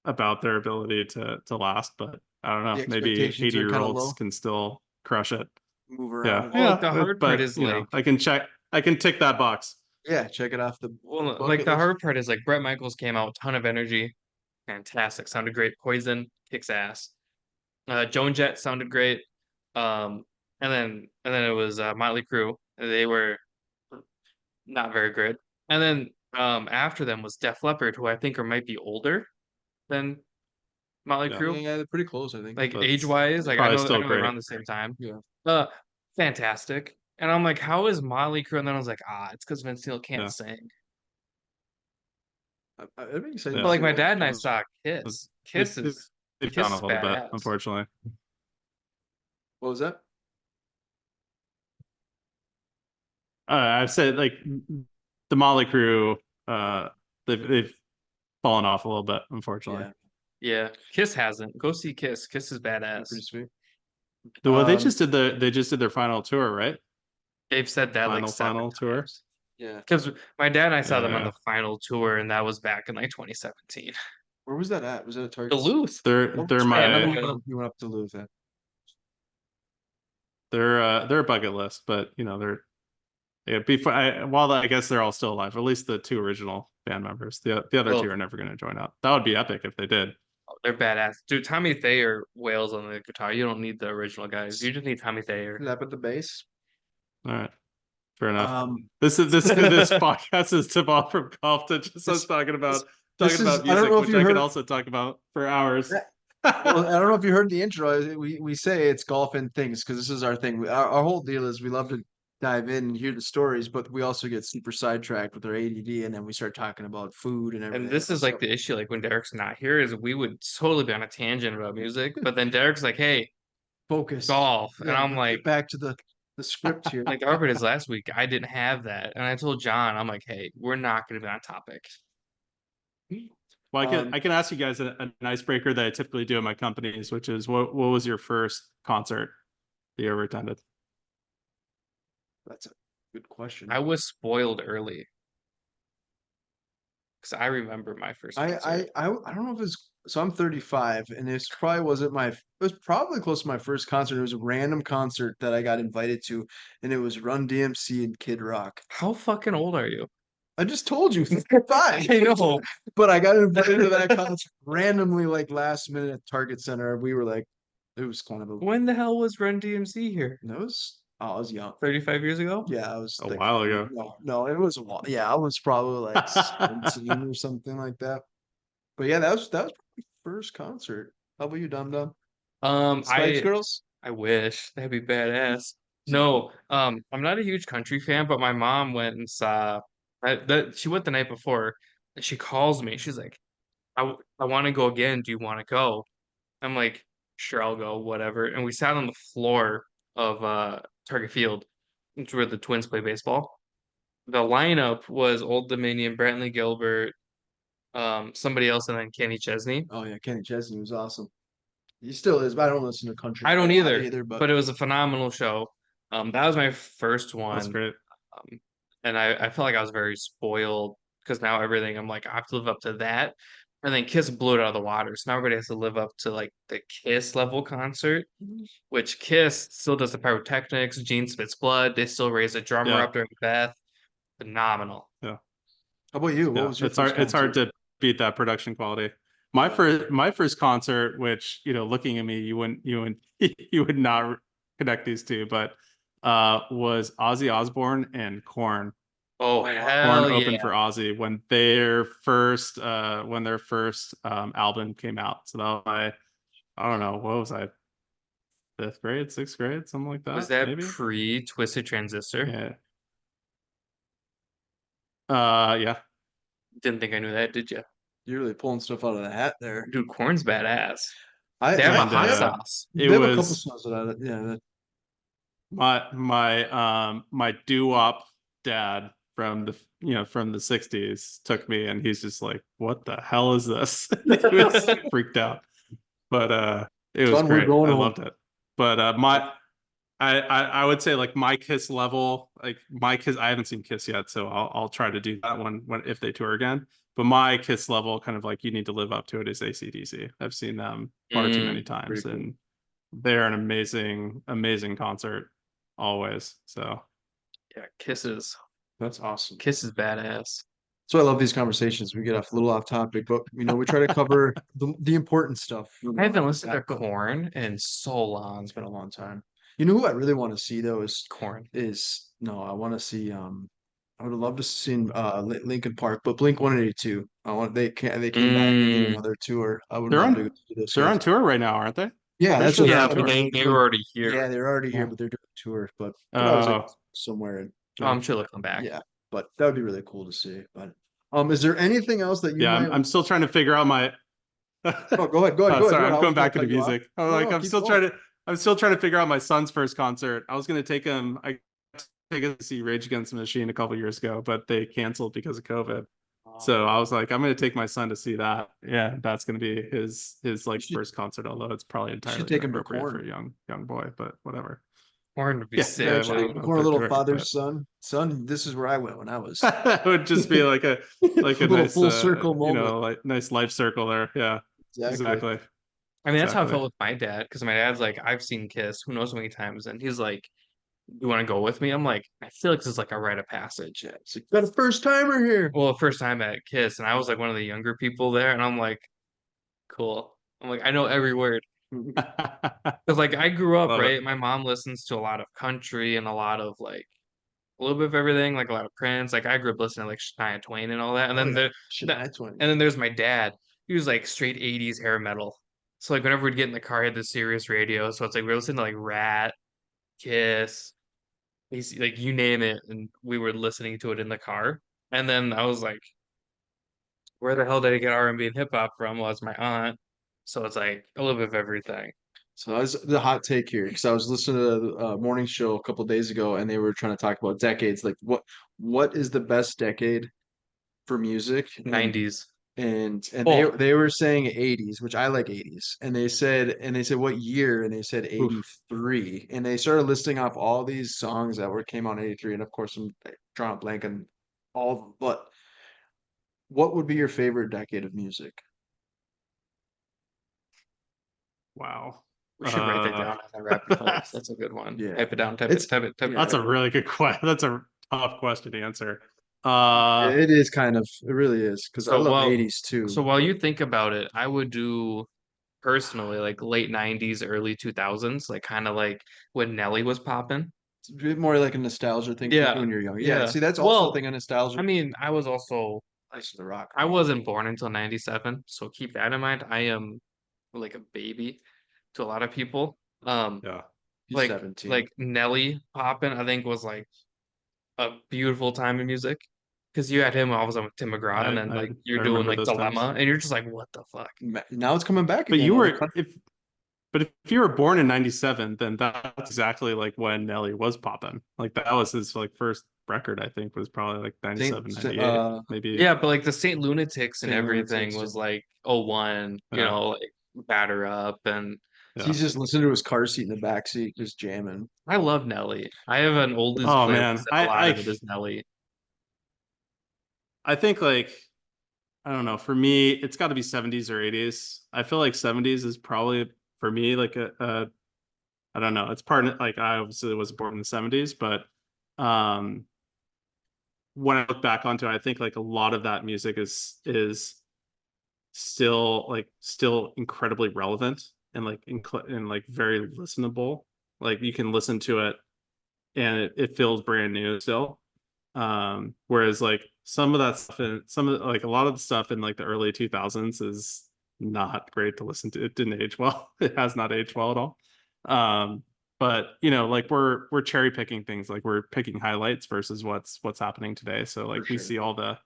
about their ability to last, but I don't know. The Maybe expectations are kind of 80-year-olds low. can still crush it. Move Yeah, around. Well, like the yeah, hard part but is like, I can tick that box. Yeah, check it off the well, like bucket the list. hard part is like Bret Michaels came out, ton of energy, fantastic, sounded great. Poison kicks ass. Joan Jett sounded great. And then it was Motley Crue. They were not very good. And then after them was Def Leppard, who I think might be older than Motley Yeah, Crue, Yeah, they're pretty close, I think. like but age wise. Like I probably know still they're great. around the same time. Yeah. Uh, fantastic. And I'm like, how is Motley Crue? And then I was like, it's because Vince Neil can't Yeah, sing. That'd be exciting But to yeah. like see my what dad and I happens. saw Kiss. They, Kiss they- is they've Kiss gone a is little bit, badass. unfortunately. What was that? I've said like the Motley Crue, they've fallen off a little bit, unfortunately. Yeah, Yeah, Kiss hasn't. Go see Kiss. Kiss is they're badass. pretty sweet. Well, they Um, just did their final tour, right? They've said that like Final 7 tour. times. yeah. Because my dad and I saw them on Yeah, the final tour, and that was back in like 2017. Where was that at? Was that a Target? Duluth. Oh, they're yeah, I remember my you went up to Duluth. Yeah. they're a bucket list, but they're yeah. Before while I guess they're all still alive, at least the two original band members. The other Well, two are never going to join up. That would be epic if they did. they're badass. Dude, Tommy Thayer wails on the guitar. You don't need the original guys. You just need Tommy Thayer. Slap at the base. All right, fair enough. Um, This podcast is devolved from golf to just us talking about this is. I don't music, know if which you I could heard. also talk about for hours. Well, I don't know if you heard the intro. We say it's golf and things because this is our thing. Our whole deal is we love to dive in and hear the stories, but we also get super sidetracked with our ADD, and then we start talking about food and everything And this else. is like So the issue, like when Derek's not here, is we would totally be on a tangent about music, but then Derek's like, "Hey, focus. golf," and Yeah, I'm let's like, get back to the script here. like the hard part is last week I didn't have that, and I told John, I'm like, "Hey, we're not going to be on topic." Well, Um, I can ask you guys an icebreaker that I typically do in my companies, which is what was your first concert that you ever attended? That's a good question. I was spoiled early because I remember my first concert. I don't know if it's so I'm 35 and this probably wasn't my it was probably close to my first concert. It was a random concert that I got invited to and it was Run DMC and Kid Rock. How fucking old are you? I just told you 35. I know. But I got invited to that concert randomly like last minute at Target Center. We were like it was kind of a When the hell was Run DMC here? I was young. 35 years ago? Yeah, I was A like while ago. no, it was a while. Yeah, I was probably like 17 or something like that. But yeah, that was my first concert. How about you, Dum Dum? Spice I Girls? I wish that'd be badass. No, I'm not a huge country fan, but my mom went and saw that she went the night before, and she calls me. She's like, I want to go again. Do you want to go?" I'm like, "Sure, I'll go, whatever." And we sat on the floor of Target Field, which is where the Twins play baseball. The lineup was Old Dominion, Brantley Gilbert, somebody else, and then Kenny Chesney. Oh yeah, Kenny Chesney was awesome. He still is, but I don't listen to country I a don't lot either, but but it was a phenomenal show. That was my first That's one. great. And I felt like I was very spoiled because now everything I'm like, I have to live up to that. And then Kiss blew it out of the water. So now everybody has to live up to like the Kiss level concert, which Kiss still does the pyrotechnics, Gene spits blood, they still raise a drummer Yeah. up during Beth. Phenomenal. Yeah. how about you? What Yeah. was your It's hard. first It's hard concert? to beat that production quality. Yeah. My first concert, which looking at me, you wouldn't you would not connect these two, but was Ozzy Osbourne and Korn. Oh, Korn hell opened yeah. for Ozzy when their first album came out. So that I don't know, what was I, fifth grade, sixth grade, something like Was that, that maybe. pre Twisted Transistor? Yeah. Yeah. Didn't think I knew that, did you? You're really pulling stuff out of the hat there. Dude, Corn's badass. I They have a And hot sauce. it they have a couple was songs that I yeah. my doo-wop dad from the 60s took me, and he's just like, what the hell is this? He was freaked out. but it was Son, we're great. going I home. loved it. But I would say like my Kiss level, like my Kiss, I haven't seen Kiss yet, so I'll try to do that when if they tour again. But my Kiss level, kind of like you need to live up to it, is AC/DC. I've seen them far too many Pretty times, cool. and they're an amazing concert always. So Yeah, Kisses. That's awesome. Kiss is badass. So I love these conversations. We get off a little off topic, but we try to cover the important stuff. I haven't listened to But Corn in so long. it's been a long time. You know who I really want to see though Corn. is no, I want to see I would love to see Lincoln Park, but Blink 182. They came back and did another tour. I would they're love to go on see those they're guys. on tour right now, aren't they? Yeah, Pretty that's sure what they're Yeah, on I but tour. they were already yeah, here. they're already here, Yeah. but they're doing a tour. But I was like Oh somewhere in Oh, I'm sure they'll come back. yeah, but that would be really cool to see. But is there anything else that you yeah, might? I'm still trying to figure out my. Oh, go ahead, go ahead, Oh, go ahead, go sorry, ahead. I'm I going was gonna back to cut the you off. music. I'm No, like, no, keep going. I'm still trying to figure out my son's first concert. I was gonna take him. I take him to see Rage Against the Machine a couple years ago, but they canceled because of COVID. So I was like, I'm gonna take my son to see that. Yeah, that's gonna be his like should- first concert, although it's probably You should entirely take him to inappropriate for Corn. a young boy, but whatever. Corn would be Yeah, sick. yeah, Should Wow. take him to I'll Corn, a put little to it, father's but son. Son, this is where I went when I was it would just be like a a little nice full circle moment. like nice life circle there. Yeah, Exactly. exactly. I mean, that's how I Exactly. felt with my dad, because my dad's like, I've seen Kiss, who knows how many times, and he's like, "You want to go with me?" I'm like, I feel like this is like a rite of passage. Yeah, it's like, got a first timer here. Well, first time at Kiss, and I was like one of the younger people there, and I'm like, cool. I'm like, I know every word. Because like I grew up, Love it. right? My mom listens to a lot of country and a lot of like a little bit of everything, like a lot of Prince. Like I grew up listening to like Shania Twain and all that. And Oh then yeah, the Shania Twain. and then there's my dad. He was like straight 80s hair metal. So like whenever we'd get in the car, he had the Sirius radio. So it's like we were listening to like Rat, Kiss, he's like you name it, and we were listening to it in the car. And then I was like, where the hell did I get R&B and hip hop from? Well, it's my aunt. So it's like a little bit of everything. So that's the hot take here because I was listening to the morning show a couple days ago, and they were trying to talk about decades. Like what is the best decade for music? 90s. And Oh, they were saying 80s, which I like 80s. And they said what year? And they said oof. 83. And they started listing off all these songs that were came out in 83. And of course I'm drawing a blank on all of them. But what would be your favorite decade of music? Wow. We should write that down on the rapid fires. That's a good one. Yeah. Type it down. Type It's it. Type it. Type it. That's a type it. really good question. That's a tough question to answer. Uh It is kind of, it really is, because I So love while 80s too. so while you think about it, I would do personally like late 90s, early 2000s, like kind of like when Nelly was popping. It's a bit more like a nostalgia thing for Yeah. when you're young. Yeah, Yeah. see, that's also a Well, thing of nostalgia. I mean, I was also I used to rock. I wasn't born until 97, so keep that in mind. I am like a baby to a lot of people. yeah. He's Like 17. Nelly popping, I think was like a beautiful time in music because you had him all of a sudden with Tim McGraw, and then I like you're doing remember like those times. Dilemma, and you're just like, what the fuck? Now it's coming back But again. you All the were if you were born in 97, then that's exactly like when Nelly was popping. Like that was his like first record, I think, was probably like 97, Saint, 98, maybe. Yeah, but like the Saint Lunatics and Saint everything Lunatics, was yeah. like '01, Yeah. like Batter Up, and Yeah. He's just listening to his car seat in the back seat, just jamming. I love Nelly. I have an oldies Oh playlist, man. and a lot of it is Nelly. I think like I don't know, for me, it's got to be 70s or 80s. I feel like 70s is probably for me like a I don't know. It's part of like I obviously was born in the 70s, but um when I look back onto it, I think like a lot of that music is still incredibly relevant and and like very listenable. Like you can listen to it and it feels brand new still. Whereas like some of that stuff in some of like a lot of the stuff in like the early 2000s is not great to listen to. It didn't age well. It has not aged well at all. But like we're cherry picking things, like we're picking highlights versus what's happening today. So like we sure. see all the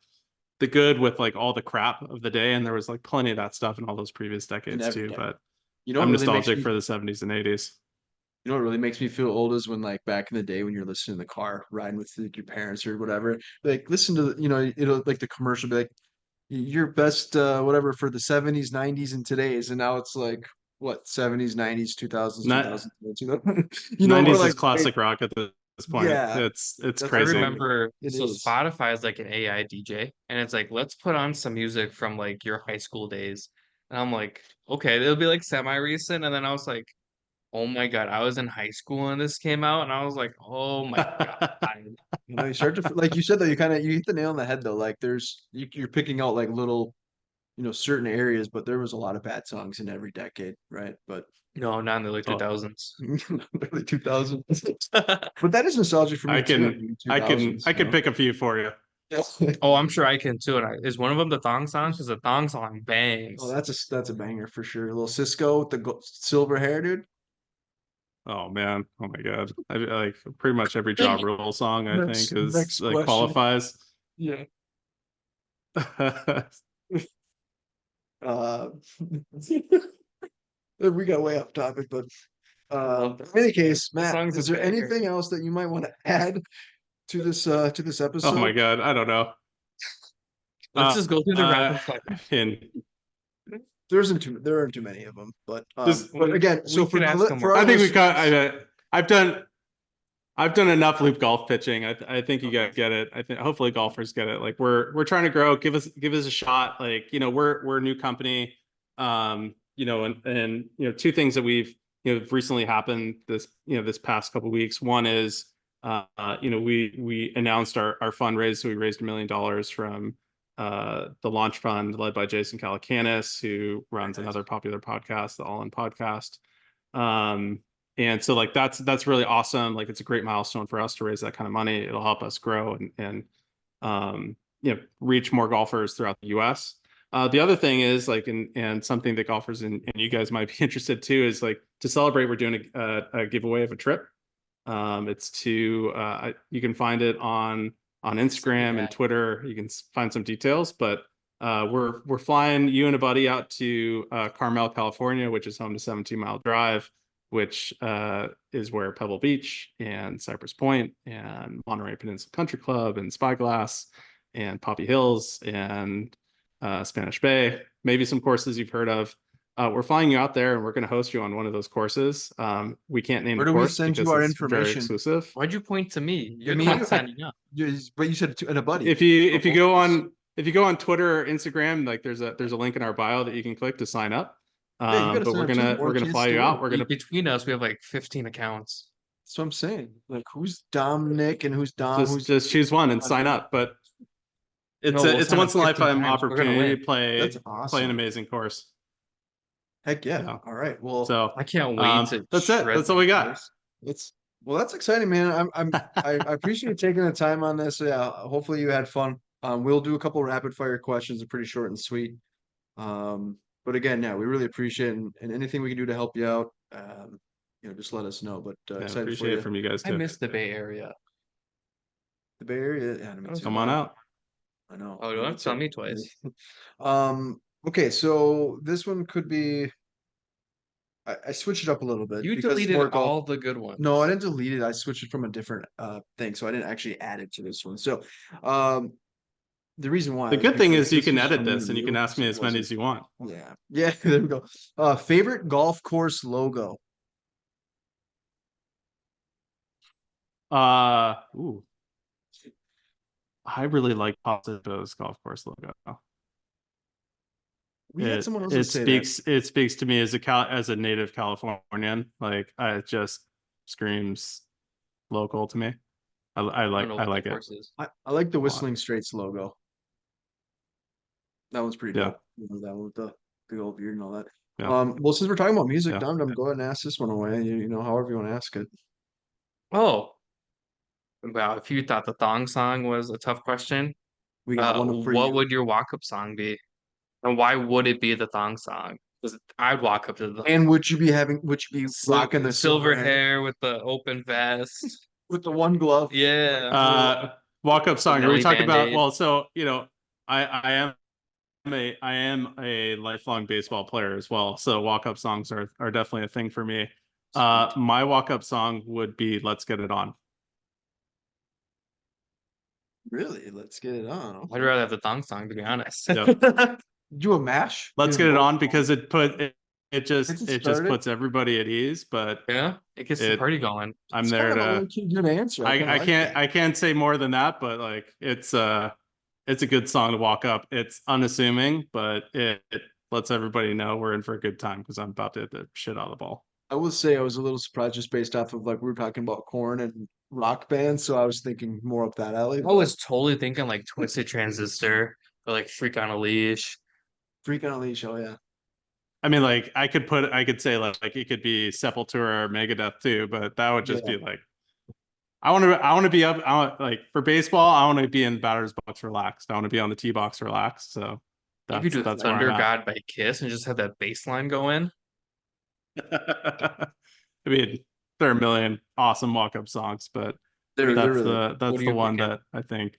good with like all the crap of the day, and there was like plenty of that stuff in all those previous decades too. Yeah. But You know I'm what really makes nostalgic me for the 70s and 80s. you know what really makes me feel old is when like back in the day when you're listening in the car, riding with like, your parents or whatever, like listen to it'll like the commercial be like your best whatever for the 70s, 90s and today's, and now it's like what 70s, 90s, 2000s, Not 2000s, we're 90s is like, wait, classic rock at this point. yeah, It's that's I what I'm crazy. saying. remember, It so is. Spotify is like an AI DJ, and it's like, let's put on some music from like your high school days. And I'm like, okay, it'll be like semi-recent. And then I was like, oh my God, I was in high school when this came out, and I was like, oh my God. You start to like you said though, you hit the nail on the head though. Like you're picking out like little, certain areas, but there was a lot of bad songs in every decade, right? But No, not in the early Oh, 2000s. early 2000s. But that is nostalgic for me I too. can 2000s, I can pick a few for you. Oh, I'm sure I can too. And is one of them the Thong Song? Because the Thong Song Oh, bangs. that's a banger for sure. A little Cisco with the silver hair, dude. Oh man, oh my god. I like pretty much every Ja Rule song I think is Next like question. qualifies. Yeah. Uh, we got way off topic, but in any case, The Matt, song's a is there banger. anything else that you might want to add to this Oh my episode? god, I don't know. Let's just go through the rapid fire. And There aren't too many of them, just but again, so We could ask them for more. our I think we listeners, got I've done enough loop golf pitching. I think you okay. guys get it. I think hopefully golfers get it. Like we're trying to grow. Give us a shot. Like we're a new company. And two things that we've recently happened this past couple of weeks. One is we announced our fundraise. So we raised $1 million from the launch fund led by Jason Calacanis, who runs another popular podcast, the All In Podcast. And so like that's really awesome. Like it's a great milestone for us to raise that kind of money. It'll help us grow and reach more golfers throughout the US. The other thing is like and something that golfers and you guys might be interested too is like to celebrate, we're doing a giveaway of a trip. It's to you can find it on Instagram and Twitter. You can find some details, but we're flying you and a buddy out to Carmel, California, which is home to 17 Mile Drive, which is where Pebble Beach and Cypress Point and Monterey Peninsula Country Club and Spyglass and Poppy Hills and Spanish Bay, maybe some courses you've heard of. We're flying you out there and we're going to host you on one of those courses. We can't name Where the do we course send you because our it's very information? exclusive. Why'd you point to me? You're the Me? one signing up. But you said and a buddy. If you go on Twitter or Instagram, like there's a link in our bio that you can click to sign up. Yeah, you gotta But sign we're up too. gonna More we're gonna chance fly to you win. out. We're gonna Between us, we have like 15 accounts. That's what I'm saying. Like who's Dominic and who's Dom? just choose one and sign up. But No, we'll it's a sign up once in a 15 lifetime times. We're gonna opportunity win. to play That's an awesome. amazing course. Heck yeah. Yeah. All right. Well, So I can't wait to that's it. shred That's all we got. course. that's exciting, man. I appreciate you taking the time on this. Yeah, hopefully you had fun. We'll do a couple rapid fire questions. They're pretty short and sweet. But again, yeah, we really appreciate it, and anything we can do to help you out, just let us know. But Yeah, excited for appreciate you. it from you guys I too. miss the Bay Area. The Bay Area. Yeah, me too. Come on out. I know. Oh, don't tell me twice. Okay, so this one could be. I switched it up a little bit You because it's deleted more golf. all the good ones. No, I didn't delete it. I switched it from a different thing, so I didn't actually add it to this one. So, the reason why The is good thing because is you this can was edit from me this to and you can you, ask so me it as many wasn't. as you want. Yeah, there we go. Favorite golf course logo. Ooh, I really like Posito's golf course logo. We had someone else say that. It speaks to me as a native Californian. Like it just screams local to me. I I don't know what like the it. course is. I like the a lot. Whistling Straits logo. That one's pretty Yeah. dope. That one with the big old beard and all that. Yeah. Well, since we're talking about music, Yeah. Dom, go ahead and ask this one away. However you want to ask it. Oh, wow. If you thought the Thong Song was a tough question, We got one for what you. would your walk-up song be? And why would it be the Thong Song? Because I'd walk up to the And would you be rocking the silver hair with the open vest. with the one glove? Yeah. Walk up song. Are we Nelly talking about? Band-Aid. Well, so I am a lifelong baseball player as well. So walk up songs are definitely a thing for me. My walk up song would be "Let's Get It On." Really? Let's get it on. I'd rather have the Thong Song, to be honest. Yep. Do a mash? Let's Get It On because it Gets it just started. puts everybody at ease. But Yeah, it gets the it party going. I'm It's kind there of a to. low-key good answer. I kind of like that. I can't say more than that, but like it's a good song to walk up. It's unassuming, but it lets everybody know we're in for a good time because I'm about to hit the shit out of the ball. I will say I was a little surprised just based off of like we were talking about corn and rock bands, so I was thinking more up that alley. I was totally thinking like Twisted Transistor or like Freak on a Leash. Freak on a Leash, oh yeah. I mean, like I could say like it could be Sepultura or Megadeth too, but that would just Yeah. be like I want to be up. I want like for baseball. I want to be in batter's box relaxed. I want to be on the tee box relaxed. So You could do that's where I'm Thunder at. God by Kiss and just have that bass line go in. I mean, there are a million awesome walk up songs, but They're really What that's are the you one picking? that I think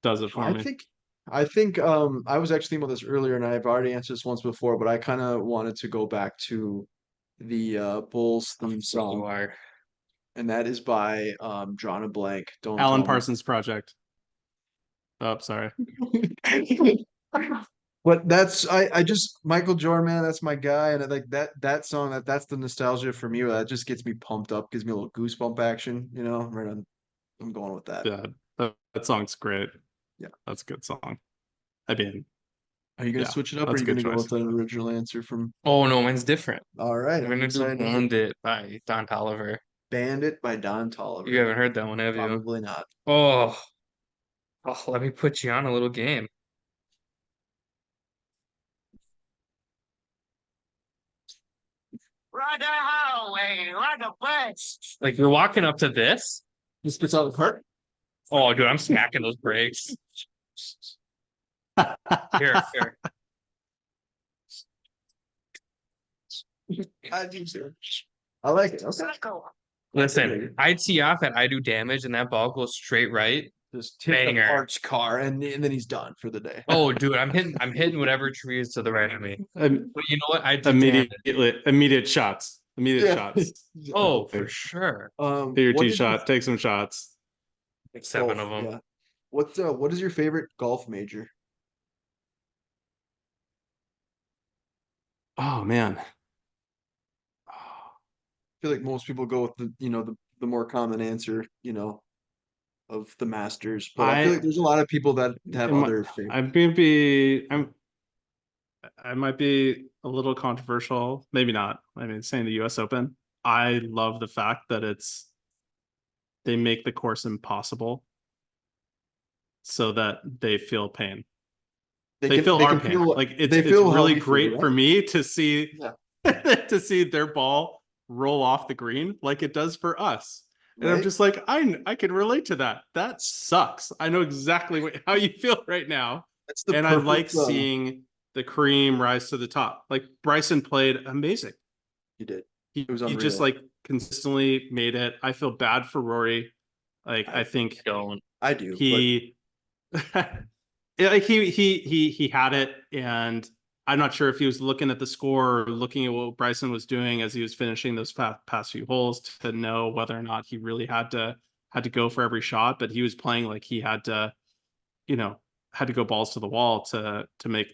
does it for I me. think I was actually thinking about this earlier and I've already answered this once before, but I kind of wanted to go back to the Bulls theme You song, are. and that is by Drawing a Blank. Don't Alan tell me. Parsons Project. Oh, sorry. But that's I just Michael Jordan, man, that's my guy, and I like that song that's the nostalgia for me. That just gets me pumped up, gives me a little goosebump action, right on. I'm going with that. Yeah, that song's great. Yeah. That's a good song. I mean, Are you gonna yeah, switch it up, or are that's a you good gonna go choice. with an original answer from? Oh no, mine's different. All right, I'm I'm gonna do excited to hear. Bandit by Don Tolliver. Bandit by Don You Tolliver. haven't heard that one, have you? Probably not. Oh, let me put you on a little game. Ride the highway, ride the bus. Like you're walking up to this. He spits out the part. Oh, dude, I'm smacking those brakes. Here. I like it. Okay. Listen, I tee off and I do damage, and that ball goes straight right. Just hit the Banger. parts car, and then he's done for the day. Oh, dude, I'm hitting whatever tree is to the right of me. But you know what? I did damage. Immediate shots. Immediate Yeah. shots. Oh, for sure. Hit your What tee is your shot. Take some shots. Like 7 golf? of them. Yeah. What is your favorite golf major? Oh man. I feel like most people go with the more common answer, of the Masters, but I feel like there's a lot of people that have other favorites. I might be a little controversial. Maybe not. I mean, saying the US Open. I love the fact that they make the course impossible so that they feel pain. They feel our pain. Like it's really great for me to see to see their ball roll off the green like it does for us. And I'm just like, I can relate to that. That sucks. I know exactly how you feel right now. That's the and I like seeing the cream rise to the top. Like Bryson played amazing. He did. He was unreal. just like consistently made it. I feel bad for Rory. Like I think Don't. I do. he like he had it, and I'm not sure if he was looking at the score or looking at what Bryson was doing as he was finishing those past few holes to know whether or not he really had to go for every shot. But he was playing like he had to, had to go balls to the wall to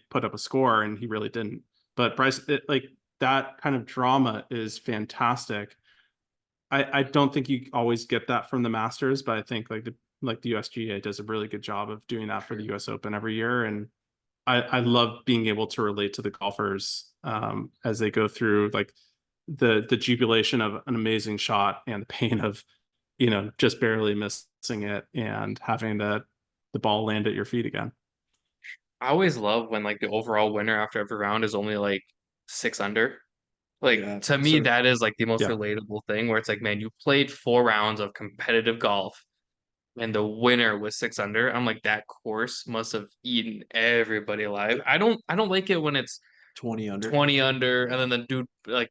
put up a score, and he really didn't. But Bryson, like that kind of drama is fantastic. I don't think you always get that from the Masters, but I think like the USGA does a really good job of doing that for the US Open every year. And I love being able to relate to the golfers as they go through like the jubilation of an amazing shot and the pain of, just barely missing it and having the ball land at your feet again. I always love when like the overall winner after every round is only like 6 under. Like to me, that is like the most relatable thing where it's like, man, you played 4 rounds of competitive golf and the winner was 6 under. I'm like, that course must have eaten everybody alive. I don't like it when it's 20 under. 20 under, and then the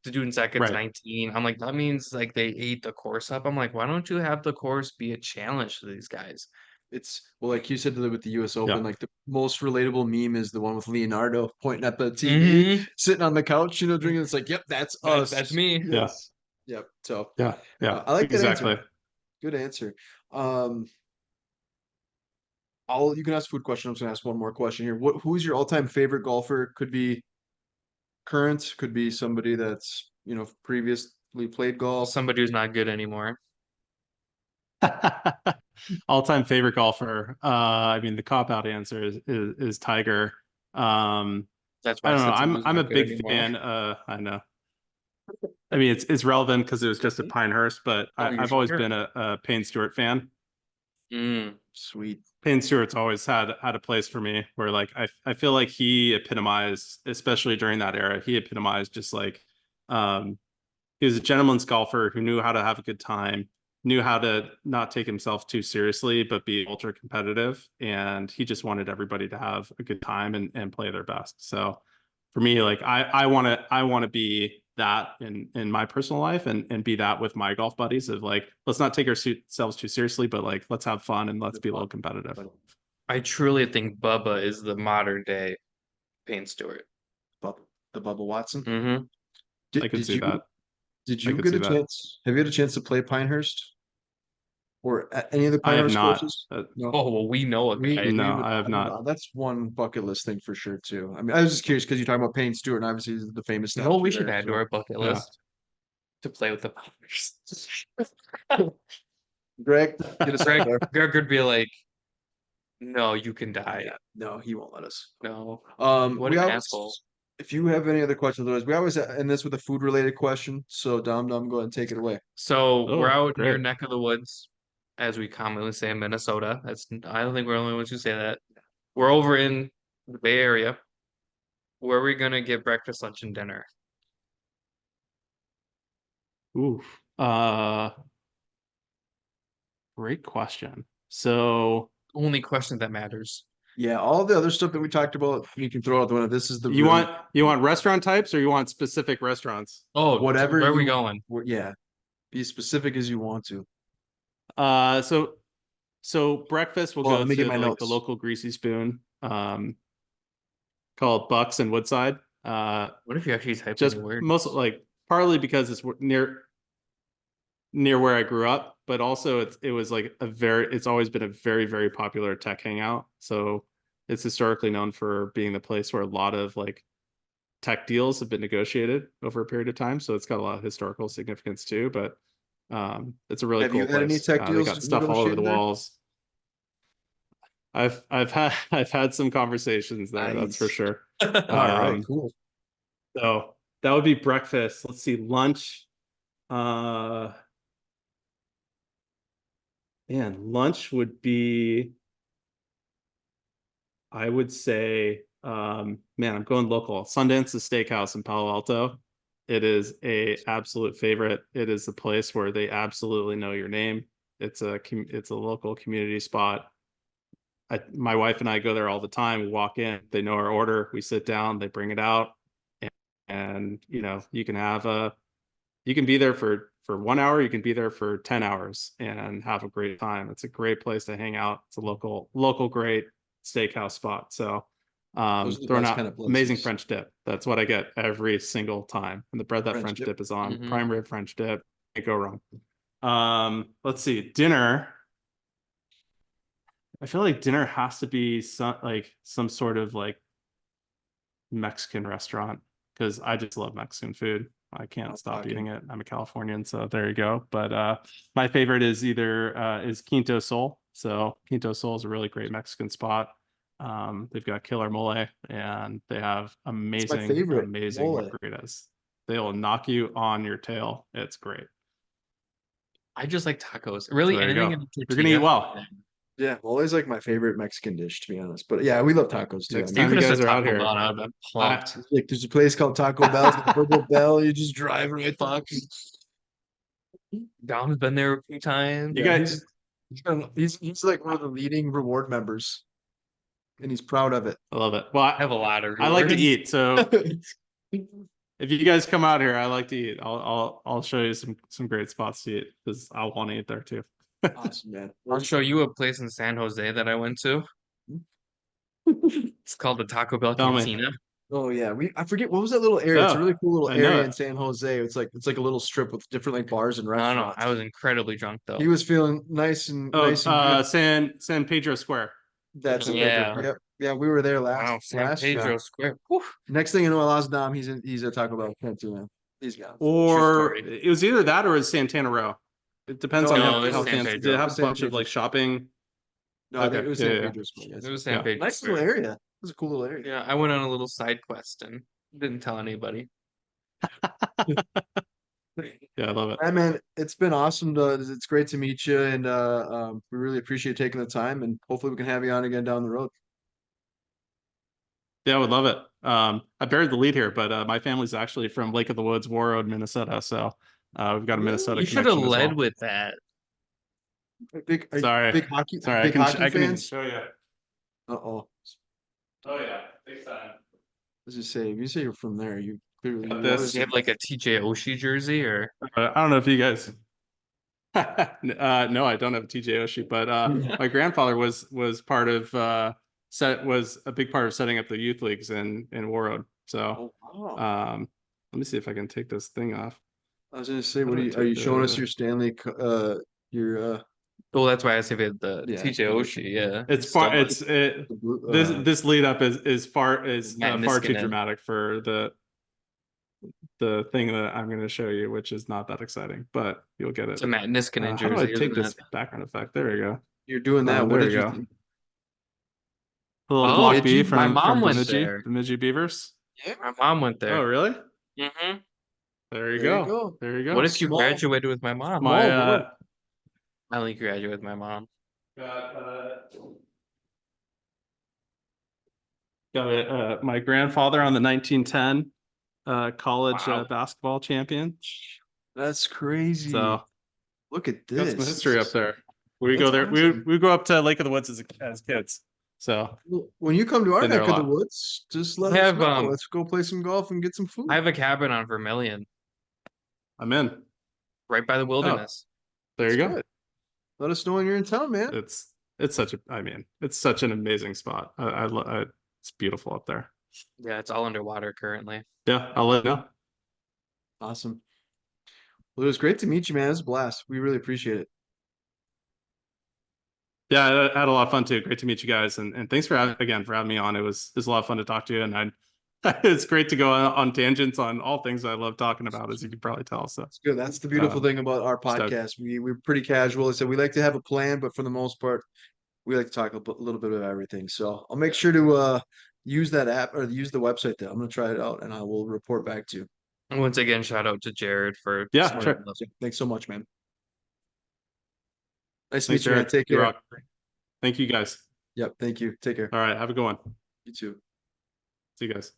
dude in second's Right. 19. I'm like, that means like they ate the course up. I'm like, why don't you have the course be a challenge to these guys? It's like you said with the US Open, like the most relatable meme is the one with Leonardo pointing at the TV, sitting on the couch, drinking. It's like, yep, that's us. That's me. Yes. Yeah. Yep. So yeah. I like that exactly. answer. Good answer. You can ask a food question. I'm just gonna ask one more question here. Who's your all-time favorite golfer? Could be current, could be somebody that's, previously played golf. Somebody who's not good anymore. All-time favorite golfer. I mean, the cop-out answer is Tiger. That's I why I don't know. said somebody who's I'm a not good big anymore. fan. I know. I mean, it's relevant because it was just at Pinehurst, but I've always been a Payne Stewart fan. Sweet. Payne Stewart's always had a place for me where like I feel like he epitomized, especially during that era, he epitomized just like he was a gentleman's golfer who knew how to have a good time, knew how to not take himself too seriously, but be ultra competitive. And he just wanted everybody to have a good time and play their best. So for me, like I want to be that in my personal life and be that with my golf buddies of like, let's not take ourselves too seriously, but like, let's have fun and let's be a little competitive. I truly think Bubba is the modern day Payne Stewart. The Bubba Watson. Mm-hmm. I could see that. Did I you could get see a that. chance? Have you had a chance to play Pinehurst? Or at any of the I have Pinehurst not. courses? No. Oh, well, we know a guy. No, I have not. That's one bucket list thing for sure too. I mean, I was just curious because you're talking about Payne Stewart, and obviously he's the famous. You know what we should there, add to so- our bucket Yeah. list? To play with the Pirates. Greg, get us out there. Greg would be like, no, you can die. Yeah, no, he won't let us. No. What an asshole. If you have any other questions, otherwise, we always end this with a food related question. So Dom, go ahead and take it away. So we're out in your great. neck of the woods, as we commonly say in Minnesota. I don't think we're the only ones who say that. We're over in the Bay Area. Where are we gonna get breakfast, lunch, and dinner? Ooh. Great question. So Only question that matters. Yeah, all the other stuff that we talked about, you can throw out the window. This is the you really- want restaurant types or you want specific restaurants? Oh, whatever. where are we going? Yeah, be as specific as you want to. So breakfast we'll Hold on, go let me get to my like notes. the local Greasy Spoon, called Bucks and Woodside. What if you actually type Just in the word? most like partly because it's near where I grew up, but also it's always been a very, very popular tech hangout. So it's historically known for being the place where a lot of like tech deals have been negotiated over a period of time. So it's got a lot of historical significance too. But it's a really Have cool you had any place. tech They deals got stuff all over the negotiated there? walls. I've had some conversations there, that's for Nice. sure. All right, cool. So that would be breakfast. Let's see, lunch. Man, lunch would be, I would say, man, I'm going local. Sundance's Steakhouse in Palo Alto. It is a absolute favorite. It is the place where they absolutely know your name. It's a local community spot. My wife and I go there all the time. We walk in, they know our order. We sit down, they bring it out, and you know you can be there for 1 hour. You can be there for 10 hours and have a great time. It's a great place to hang out. It's a local great steakhouse spot. So Those are the throwing best out kind of amazing places. French dip. That's what I get every single time. And the bread that French dip is on, Mhm. prime rib French dip, can't go wrong. Let's see, dinner. I feel like dinner has to be some sort of like Mexican restaurant because I just love Mexican food. I can't stop eating it. I'm a Californian, so there you go. But my favorite is is Quinto Sol. So Quinto Sol is a really great Mexican spot. They've got killer mole and they have amazing favorite, amazing mole. margaritas. They will knock you on your tail. It's great. I just like tacos. Really, So there you anything go. in a You're gonna eat tortilla. well. Yeah, mole's like my favorite Mexican dish, to be honest. But yeah, we love tacos too. Next I You mean, time could you have guys said are out Taco here, Bell, and I would have been pumped. like there's a place called Taco Bell, it's got the purple bell. You just drive right. Fuck. Dom's been there a few times. you Yeah, guys. he's like one of the leading reward members, and he's proud of it. I love it. Well, I have a lot of. I like to rewards. eat, so if you guys come out here, I like to eat. I'll show you some great spots to eat because I want to eat there too. Awesome, man. I'll show you a place in San Jose that I went to. It's called the Taco Bell Tell me. Cantina. Oh yeah, I forget what was that little area. It's a Oh, really cool little I know area it. in San Jose. It's like a little strip with different like bars and I don't know. restaurants. I was incredibly drunk though. He was feeling nice and good. San Pedro Square. That's it. Yeah. Yep. Yeah, we were there Wow, San last year. Pedro Square. Whew. Next thing you know, I lost Dom. He's a Taco Bell fan too, man. He's gone. Or story. it was either that or it was Santana Row. It depends No, on no, it was how San fancy. Did Pedro. it have a San bunch of like Pedro's. shopping? No, I think Okay, it was yeah, San yeah. Pedro's. Yes. It was San Yeah. Pedro Nice little Square. area. It was a cool little area. Yeah, I went on a little side quest and didn't tell anybody. Yeah, I love it. Hey, man, it's been awesome. It's great to meet you, and we really appreciate taking the time. And hopefully, we can have you on again down the road. Yeah, I would love it. I buried the lead here, but my family's actually from Lake of the Woods, Warroad, Minnesota. So we've got a Minnesota You should have connection as led well. with that. Sorry, big hockey, sorry, big hockey I can even fans. show you. Uh-oh. Oh yeah, big time. Let's just say, if you say you're from there, you clearly Got what this. is Do you it? have like a TJ Oshie jersey or? I don't know if you guys. No, I don't have a TJ Oshie, but my grandfather was part of was a big part of setting up the youth leagues in Warroad. So Oh, wow. let me see if I can take this thing off. I was gonna say, How what do I are you take showing us the- your your Well, that's why I said the yeah, TJ Oshie. Yeah, It's still far. It's the blue, this lead up is far Matt far too Niskanen. dramatic for the thing that I'm going to show you, which is not that exciting, but you'll get it. It's a Matt Niskanen How do I jersey, take isn't this it? background effect? There we go. you're doing that. What There did we you go. think? A little Oh, block B my mom from went Bemidji, there. Bemidji Beavers. Yeah, My mom went Oh, there. really? Mm-hmm. There you there you go. go. There you go. What if you Small- graduated with my mom? My Small world. I only graduated with my mom. got my grandfather on the 1910 college Wow. basketball champion. That's crazy. So Look at got some this. history up there. We That's go there. awesome. We go up to Lake of the Woods as kids. So Well, when you come to our Been there neck a of the lot. woods, just let I us have, know. Let's go play some golf and get some food. I have a cabin on Vermilion, I'm in. right by the wilderness. There you That's go. good. Let us know when you're in town, man. It's such a. I mean, it's such an amazing spot. It's beautiful up there. Yeah, it's all underwater currently. Yeah, I'll let you know. Awesome. Well, it was great to meet you, man. It was a blast. We really appreciate it. Yeah, I had a lot of fun too. Great to meet you guys, and thanks for having me on. It was a lot of fun to talk to you, and it's great to go on tangents on all things I love talking about, as you can probably tell. So It's good. That's the beautiful thing about our stoked. podcast. We're pretty casual. I said we like to have a plan, but for the most part, we like to talk a little bit of everything. So I'll make sure to use that app or use the website there. I'm gonna try it out, and I will report back to you. And once again, shout out to Jared for Yeah, starting sure. this. Thanks so much, man. Nice to Thanks, meet you, man. Jared. Take You care. rock. Thank you, guys. Yep. Thank you. Take care. All right, have a good one. You too. See you guys.